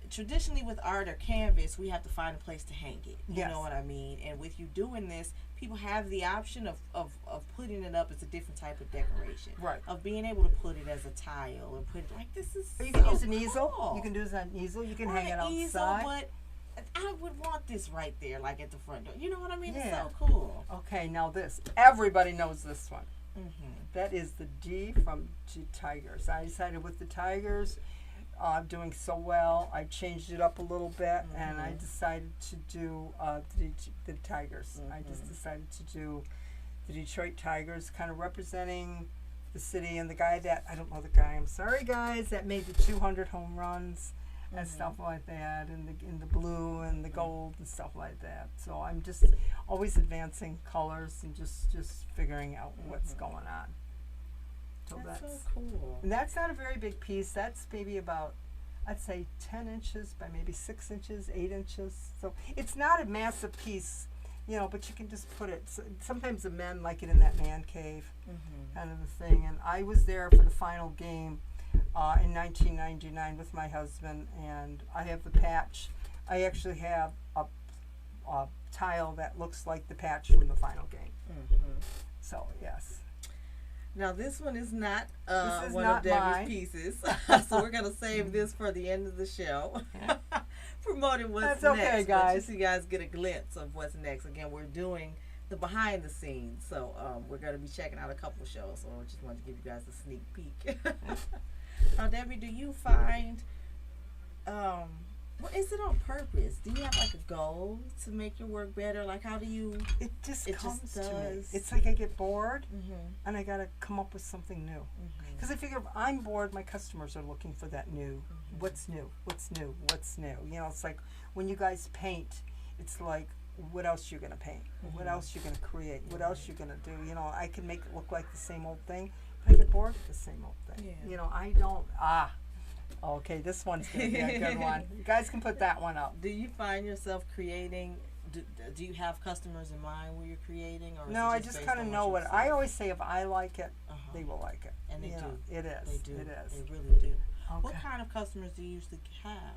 S1: traditionally with art or canvas, we have to find a place to hang it. You
S2: Yes.
S1: know what I mean? And with you doing this, people have the option of putting it up as a different type of decoration.
S2: Right.
S1: Of being able to put it as a tile or put it like this is.
S2: Or you can
S1: so
S2: use an easel.
S1: cool.
S2: You can do this on an easel. You can
S1: Or
S2: hang it
S1: an
S2: outside.
S1: easel, but I would want this right there, like at the front door. You know what I mean?
S2: Yeah.
S1: It's so cool.
S2: Okay, now this. Everybody knows this one.
S1: Mm-hmm.
S2: That is the D from Tigers. I decided with the Tigers doing so well, I changed it up a little bit, and I decided to do the Tigers. I just decided to do the Detroit Tigers, kind of representing the city, and the guy that, I don't know the guy, I'm sorry guys, that made the 200 home runs and stuff like that, and in the blue and the gold and stuff like that. So I'm just always advancing colors and just figuring out what's going on. So
S1: That's so
S2: that's
S1: cool.
S2: and that's not a very big piece. That's maybe about, I'd say 10 inches by maybe 6 inches, 8 inches. So it's not a massive piece, you know, but you can just put it. Sometimes the men like it in that man cave kind of a thing. And I was there for the final game in 1999 with my husband, and I have the patch. I actually have a tile that looks like the patch from the final game. So, yes.
S1: Now this one is not
S2: This is
S1: one
S2: not
S1: of Debbie's
S2: mine.
S1: pieces, so we're gonna save this for the end of the show. Promoting what's
S2: That's okay,
S1: next,
S2: guys.
S1: but just so you guys get a glimpse of what's next. Again, we're doing the behind the scenes, so we're gonna be checking out a couple of shows. So I just wanted to give you guys a sneak peek. Now, Debbie, do you find well, is it on purpose? Do you have like a goal to make your work better? Like, how do you?
S2: It just
S1: It
S2: comes
S1: just
S2: to me.
S1: does.
S2: It's like I get bored,
S1: Mm-hmm.
S2: and I gotta come up with something new. Because I figure if I'm bored, my customers are looking for that new. What's new? What's new? What's new? You know, it's like when you guys paint, it's like, what else you're gonna paint? What else you're gonna create? What else you're gonna do? You know, I can make it look like the same old thing, but I get bored with the same old thing.
S1: Yeah.
S2: You know, I don't. Okay, this one's gonna be a good one. You guys can put that one up.
S1: Do you find yourself creating? Do you have customers in mind when you're creating, or is
S2: No,
S1: it
S2: I just
S1: based
S2: kind of
S1: on
S2: know
S1: you
S2: what
S1: see?
S2: I always say. If I like it,
S1: Uh-huh.
S2: they will like it.
S1: And they
S2: You
S1: do.
S2: know, it is.
S1: They do.
S2: It is.
S1: They really do.
S2: Okay.
S1: What kind of customers do you usually have?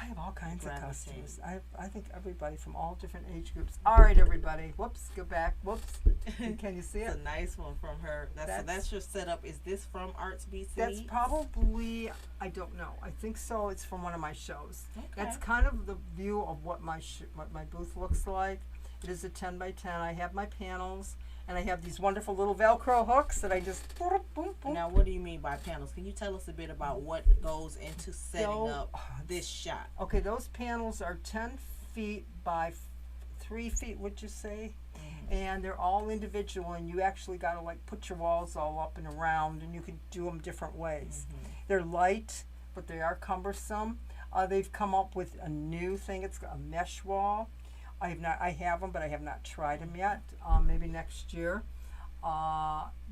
S2: I have all kinds of
S1: Gravitate.
S2: customers. I think everybody from all different age groups. All right, everybody. Whoops, go back. Whoops. Can you see
S1: It's
S2: it?
S1: a nice one from her. That's your setup. Is this from Arts BC?
S2: That's probably, I don't know. I think so. It's from one of my shows.
S1: Okay.
S2: That's kind of the view of what my booth looks like. It is a 10 by 10. I have my panels, and I have these wonderful little Velcro hooks that I just boom, boom, boom.
S1: Now, what do you mean by panels? Can you tell us a bit about what goes into setting up this shot?
S2: Okay, those panels are 10 feet by 3 feet, would you say? And they're all individual, and you actually got to like put your walls all up and around, and you can do them different ways. They're light, but they are cumbersome. They've come up with a new thing. It's a mesh wall. I have them, but I have not tried them yet. Maybe next year.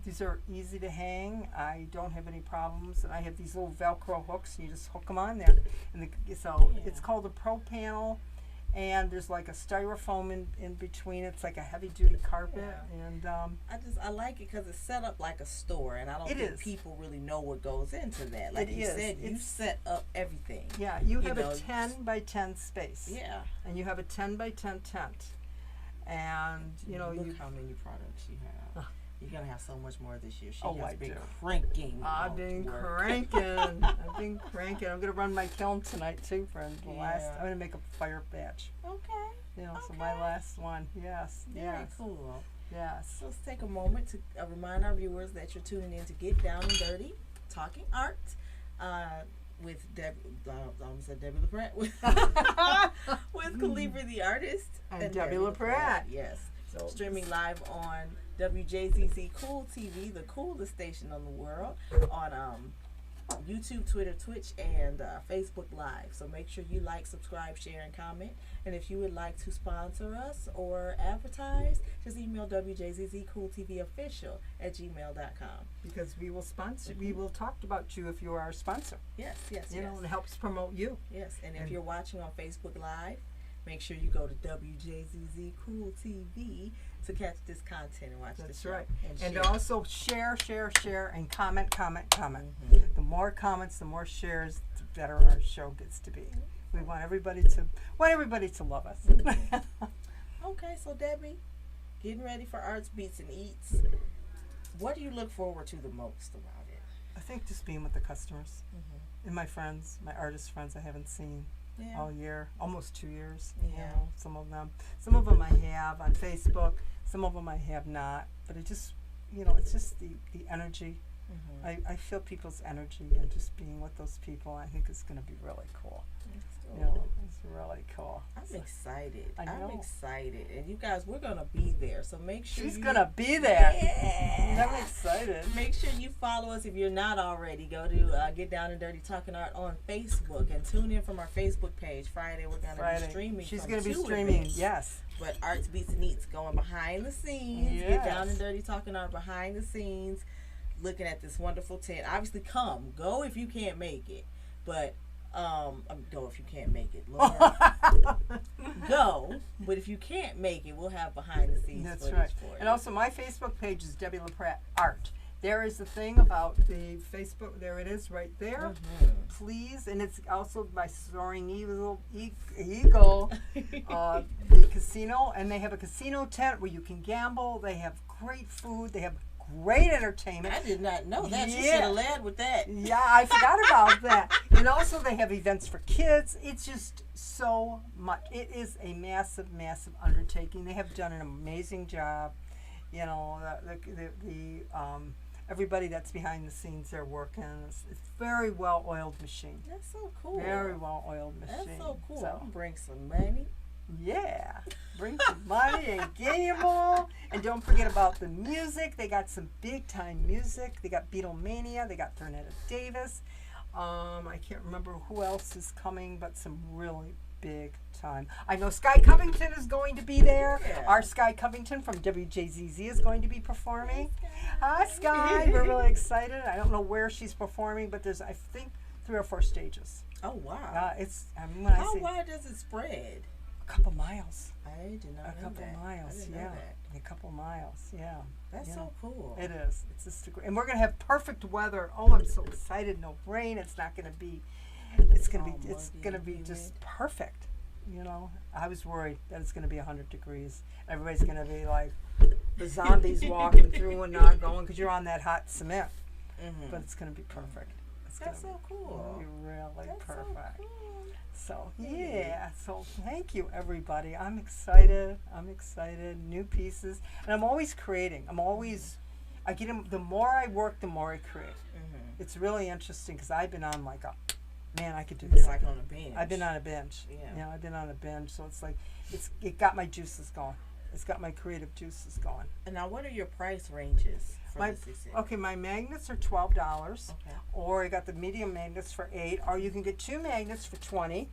S2: These are easy to hang. I don't have any problems, and I have these little Velcro hooks, and you just hook them on there. And so it's called a Pro Panel, and there's like a styrofoam in between. It's like a heavy duty carpet, and
S1: I like it because it's set up like a store, and I don't
S2: It
S1: think
S2: is.
S1: people really know what goes into that. Like
S2: It
S1: you
S2: is.
S1: said, you
S2: It's-
S1: set up everything.
S2: yeah, you have
S1: know,
S2: a 10 by 10 space,
S1: Yeah.
S2: and you have a 10 by 10 tent, and you know
S1: Look
S2: you.
S1: how many products you have. You're gonna have so much more this year. She
S2: Oh,
S1: has
S2: I
S1: been
S2: do.
S1: cranking.
S2: I've
S1: out
S2: been
S1: work.
S2: cranking. I've been cranking. I'm gonna run my kiln tonight too for the last.
S1: Yeah.
S2: I'm gonna make a fire batch.
S1: Okay.
S2: You know, so my
S1: Okay.
S2: last one. Yes.
S1: Very
S2: yes.
S1: cool.
S2: Yes.
S1: So let's take a moment to remind our viewers that you're tuning in to Get Down and Dirty, Talking Art, with Debbie LaPrette, with Calibra the artist
S2: And Debbie LaPrette.
S1: Yes.
S2: So
S1: Streaming live on WJZZ Cool TV, the coolest station on the world, on YouTube, Twitter, Twitch, and Facebook Live. So make sure you like, subscribe, share, and comment. And if you would like to sponsor us or advertise, just email WJZZCoolTVOfficial@gmail.com.
S2: because we will sponsor. We will talk about you if you are our sponsor.
S1: Yes, yes,
S2: You
S1: yes.
S2: know, and it helps promote you.
S1: Yes, and if
S2: And-
S1: you're watching on Facebook Live, make sure you go to WJZZ Cool TV to catch this content and watch the
S2: That's
S1: show.
S2: right. And
S1: share.
S2: also share, and comment.
S1: Mhm.
S2: The more comments, the more shares, the better our show gets to be. We want everybody to love us.
S1: Okay, so Debbie, getting ready for Arts, Beats, and Eats. What do you look forward to the most about it?
S2: I think just being with the customers
S1: Mm-hmm.
S2: and my friends, my artist friends I haven't seen
S1: Yeah.
S2: all year, almost 2 years.
S1: Yeah.
S2: Some of them I have on Facebook, some of them I have not. But it just, it's just the energy.
S1: Mm-hmm.
S2: I feel people's energy, and just being with those people, I think is going to be really cool. It's really cool.
S1: I'm excited.
S2: I know.
S1: I'm excited. And you guys, we're going to be there. So make sure
S2: She's going to be there.
S1: Yeah.
S2: I'm excited.
S1: Make sure you follow us if you're not already. Go to Get Down and Dirty Talking Art on Facebook and tune in from our Facebook page. Friday, we're going to be streaming.
S2: She's
S1: going to
S2: be streaming,
S1: events.
S2: yes.
S1: But Arts, Beats, and Eats going behind the scenes.
S2: Yes.
S1: Get Down and Dirty Talking Art behind the scenes. Looking at this wonderful tent. Obviously, go if you can't make it. But go if you can't make it. Lord. Go, but if you can't make it, we'll have behind the scenes
S2: That's
S1: footage
S2: right.
S1: for you.
S2: And also, my Facebook page is Debbie LaPratt Art. There is the thing about the Facebook. There it is, right there.
S1: Mm-hmm.
S2: Please, and it's also my Soaring Eagle, the casino, and they have a casino tent where you can gamble. They have great food. They have great entertainment.
S1: I did not know that. You
S2: Yeah.
S1: should have led with that.
S2: Yeah, I forgot about that. And also they have events for kids. It's just so much. It is a massive, massive undertaking. They have done an amazing job. Everybody that's behind the scenes, they're working. It's very well-oiled machine.
S1: That's so cool.
S2: Very well-oiled machine.
S1: That's so cool.
S2: So,
S1: I'm gonna bring some money.
S2: yeah. Bring some money and gamble. And don't forget about the music. They got some big-time music. They got Beatlemania. They got Fernetta Davis. I can't remember who else is coming, but some really big time. I know Sky Covington is going to be there.
S1: Yeah.
S2: Our Sky Covington from WJZZ is going to be performing. Hi, Sky. We're really excited. I don't know where she's performing, but there's, I think, 3 or 4 stages.
S1: Oh wow.
S2: When I
S1: How
S2: say
S1: wide does it spread?
S2: a couple miles.
S1: I did not
S2: A
S1: know
S2: couple
S1: that.
S2: miles,
S1: I didn't know
S2: yeah.
S1: that.
S2: A couple miles, yeah.
S1: That's
S2: Yeah.
S1: so cool.
S2: It is. It's just and we're gonna have perfect weather. Oh, I'm so excited! No rain. It's not gonna be. It's gonna be. It's gonna be just perfect. I was worried that it's gonna be 100 degrees. Everybody's gonna be like the zombies walking through and not going because you're on that hot cement.
S1: Mm-hmm.
S2: But it's gonna be perfect. It's
S1: That's
S2: gonna
S1: so cool.
S2: be really
S1: That's
S2: perfect.
S1: so cool.
S2: So yeah, so thank you everybody. I'm excited. New pieces, and I'm always creating. I get them. The more I work, the more I create.
S1: Mm-hmm.
S2: It's really interesting because I've been on like I could do
S1: It's
S2: this.
S1: like on a bench.
S2: I've been on a binge.
S1: Yeah.
S2: I've been on a binge. So it's like it got my juices going. It's got my creative juices going.
S1: And now, what are your price ranges for the CC?
S2: Okay, my magnets are $12.
S1: Okay.
S2: Or I got the medium magnets for $8, or you can get 2 magnets for $20.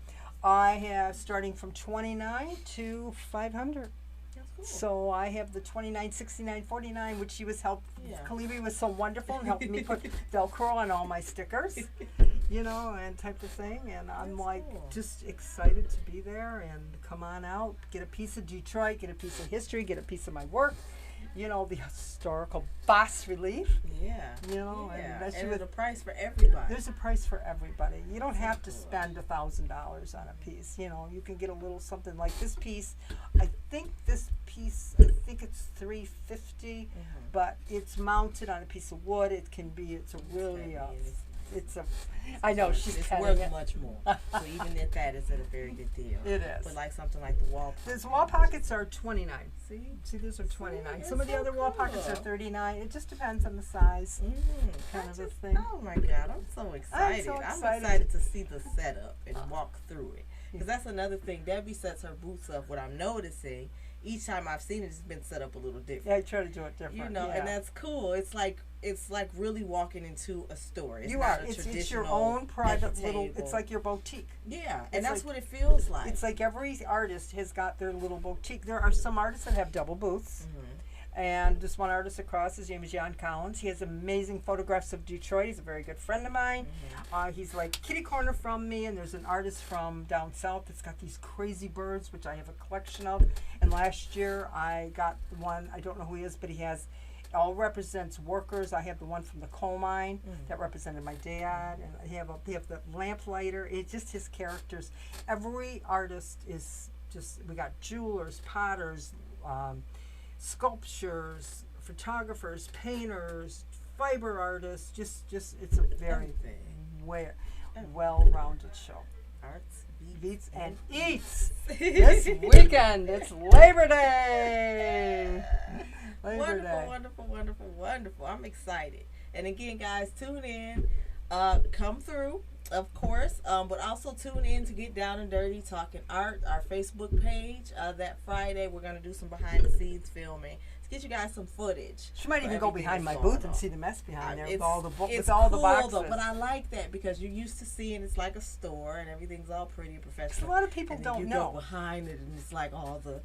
S2: I have starting from $29 to $500.
S1: That's cool.
S2: So I have the $29, $69, $49, which she was
S1: Yeah.
S2: Kalibi was so wonderful and helped me put Velcro on all my stickers, and type of thing. And I'm
S1: That's
S2: like
S1: cool.
S2: just excited to be there and come on out, get a piece of Detroit, get a piece of history, get a piece of my work. The historical bas relief.
S1: Yeah.
S2: And that's
S1: And there's a price for everybody.
S2: there's a price for everybody. You don't have to
S1: cool.
S2: spend $1,000 on a piece. You can get a little something like this piece. I think it's $350, but it's mounted on a piece of wood. It's a really I know she's
S1: It's
S2: petting
S1: worth
S2: it.
S1: much more. So even at that, it's at a very good deal.
S2: It is.
S1: But like something like the wall.
S2: These wall pockets are $29.
S1: See,
S2: These are $29.
S1: it's
S2: Some of the
S1: so
S2: other wall pockets are
S1: cool.
S2: $39. It just depends on the size. Kind of a thing.
S1: Oh my God, I'm so excited. I'm excited to see the setup and walk through it. Because that's another thing. Debbie sets her booths up. What I'm noticing, each time I've seen it, it's been set up a little different.
S2: Yeah, I try to do it different.
S1: And that's cool. It's like really walking into a store. It's
S2: you
S1: not
S2: are.
S1: a
S2: It's your
S1: traditional
S2: own private
S1: at the
S2: little.
S1: table.
S2: It's like your boutique.
S1: Yeah,
S2: It's
S1: and that's
S2: like-
S1: what it feels like.
S2: It's like every artist has got their little boutique. There are some artists that have double booths. And this one artist across, his name is Jan Collins. He has amazing photographs of Detroit. He's a very good friend of mine. He's like kitty corner from me, and there's an artist from down south that's got these crazy birds, which I have a collection of. And last year I got one, I don't know who he is, but he has all represents workers. I have the one from the coal mine that represented my dad, and they have the lamplighter. It's just his characters. Every artist is just, we got jewelers, potters, sculptures, photographers, painters, fiber artists. Just it's a very well-rounded show.
S1: Arts,
S2: Beats and eats this weekend. It's Labor Day.
S1: Wonderful. I'm excited. And again, guys, tune in. Come through, of course, but also tune in to Get Down and Dirty Talking Art, our Facebook page. That Friday, we're going to do some behind-the-scenes filming to get you guys some footage.
S2: She might even go behind my booth and see the mess behind there with all the
S1: boxes. Though, but I like that because you're used to seeing it's like a store and everything's all pretty and professional.
S2: A lot of people don't know.
S1: Go behind it and it's like all the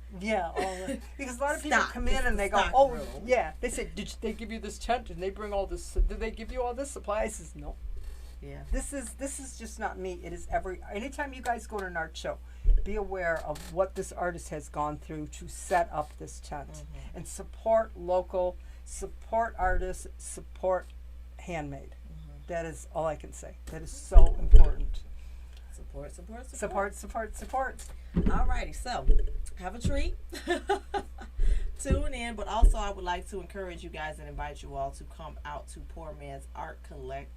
S2: because a lot of people come in and they go, room. They said, did they give you this tent and they bring all this? Did they give you all this supply? I says no.
S1: Yeah.
S2: This is just not me. It is anytime you guys go to an art show, be aware of what this artist has gone through to set up this tent and support local, support artists, support handmade. That is all I can say. That is so important. Support.
S1: Alrighty, so have a treat. Tune in, but also I would like to encourage you guys and invite you all to come out to Poor Man's Art Collective.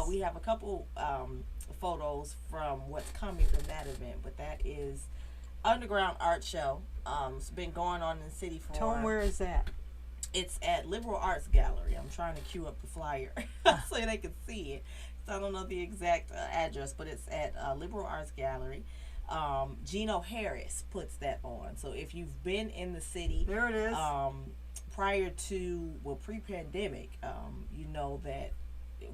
S1: We have a couple photos from what's coming from that event, but that is Underground Art Show. It's been going on in the city for...
S2: Tell them where is that?
S1: It's at Liberal Arts Gallery. I'm trying to cue up the flyer so they can see it. So I don't know the exact address, but it's at Liberal Arts Gallery. Gino Harris puts that on. So if you've been in the city...
S2: There it is.
S1: Prior to, pre-pandemic, you know that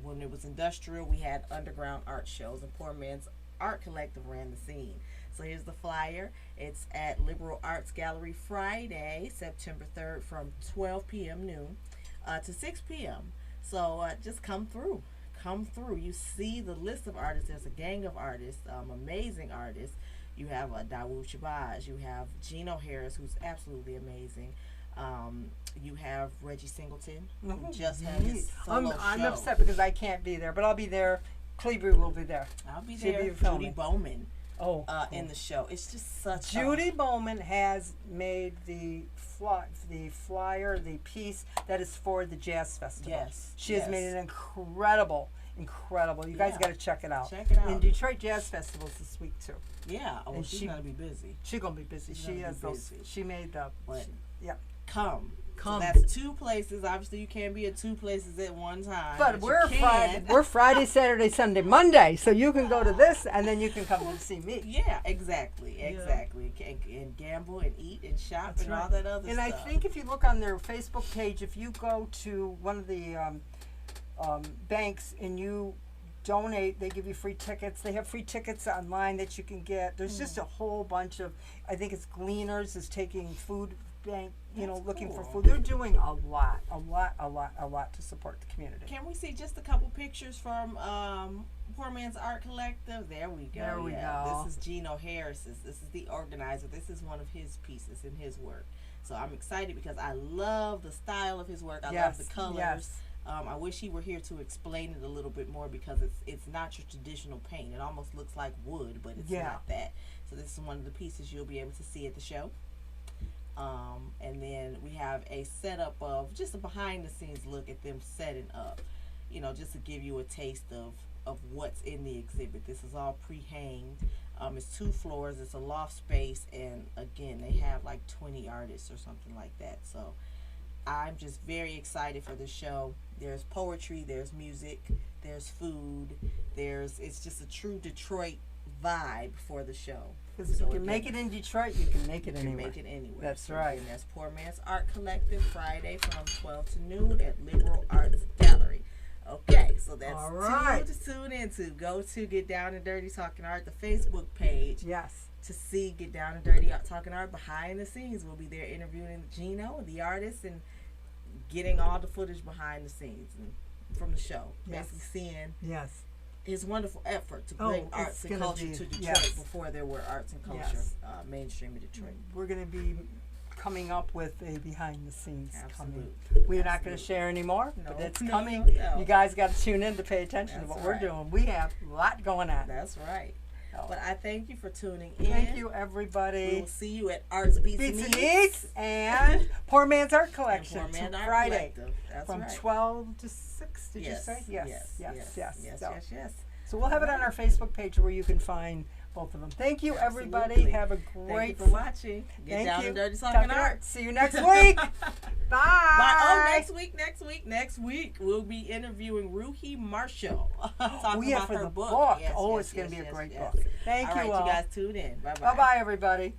S1: when it was industrial, we had underground art shows, and Poor Man's Art Collective ran the scene. So here's the flyer. It's at Liberal Arts Gallery Friday, September 3rd from 12 p.m. noon to 6 p.m. So just come through. You see the list of artists. There's a gang of artists, amazing artists. You have Dawood Shabazz. You have Gino Harris, who's absolutely amazing. You have Reggie Singleton, who just had his solo show.
S2: I'm upset because I can't be there, but I'll be there. Cleaver will be there.
S1: I'll be there. Judy Bowman in the show. It's just such
S2: Judy Bowman has made the flyer, the piece that is for the Jazz Festival.
S1: Yes.
S2: She has made it incredible. You guys got to check it out.
S1: Check it out.
S2: And Detroit Jazz Festival's this week too.
S1: Yeah. Oh, she's gonna be busy.
S2: She's gonna be busy. She has those. She made the.
S1: Come. So that's two places. Obviously, you can't be at two places at one time.
S2: But we're Friday, Saturday, Sunday, Monday. So you can go to this, and then you can come and see me.
S1: Yeah, exactly. And gamble and eat and shop all that other stuff.
S2: And I think if you look on their Facebook page, if you go to one of the banks and you donate, they give you free tickets. They have free tickets online that you can get. There's just a whole bunch of, I think it's Gleaners is taking food bank, looking for food. They're doing a lot to support the community.
S1: Can we see just a couple pictures from Poor Man's Art Collective? There we go.
S2: There we go.
S1: This is Gino Harris's. This is the organizer. This is one of his pieces in his work. So I'm excited because I love the style of his work. I love the colors.
S2: Yes.
S1: I wish he were here to explain it a little bit more because it's not your traditional paint. It almost looks like wood, but it's not that. So this is one of the pieces you'll be able to see at the show. And then we have a setup of just a behind-the-scenes look at them setting up, just to give you a taste of what's in the exhibit. This is all pre-hanged. It's 2 floors. It's a loft space, and again, they have like 20 artists or something like that. So I'm just very excited for the show. There's poetry, there's music, there's food, it's just a true Detroit vibe for the show.
S2: Because if you can make it in Detroit, you can make it anywhere. That's right.
S1: And that's Poor Man's Art Collective, Friday from 12 to noon at Liberal Arts Gallery. Okay, so that's
S2: all right.
S1: to tune into. Go to Get Down and Dirty Talking Art, the Facebook page.
S2: Yes.
S1: To see Get Down and Dirty Talking Art behind the scenes. We'll be there interviewing Gino, the artist, and getting all the footage behind the scenes and from the show. Basically seeing his wonderful effort to bring arts and culture to Detroit before there were arts and culture mainstream in Detroit.
S2: We're going to be coming up with a behind the scenes coming.
S1: Absolutely.
S2: We're not going to share anymore, but it's coming.
S1: No.
S2: You guys got to tune in to pay attention to what we're doing. We have a lot going on.
S1: That's right. But I thank you for tuning in.
S2: Thank you, everybody.
S1: We will see you at Arts Beats and Eats
S2: and Poor Man's Art Collection Friday from 12 to 6. Did you say? Yes. So we'll have it on our Facebook page where you can find both of them. Thank you, everybody. Have a great.
S1: Thank you for watching. Get down and dirty Talkin Art.
S2: See you next week. Bye.
S1: Oh, next week we'll be interviewing Ruhi Marshall. Talking about
S2: for
S1: her
S2: the
S1: book.
S2: It's going to be a great book. Thank you
S1: all.
S2: all.
S1: You guys tune in. Bye bye.
S2: Bye bye, everybody.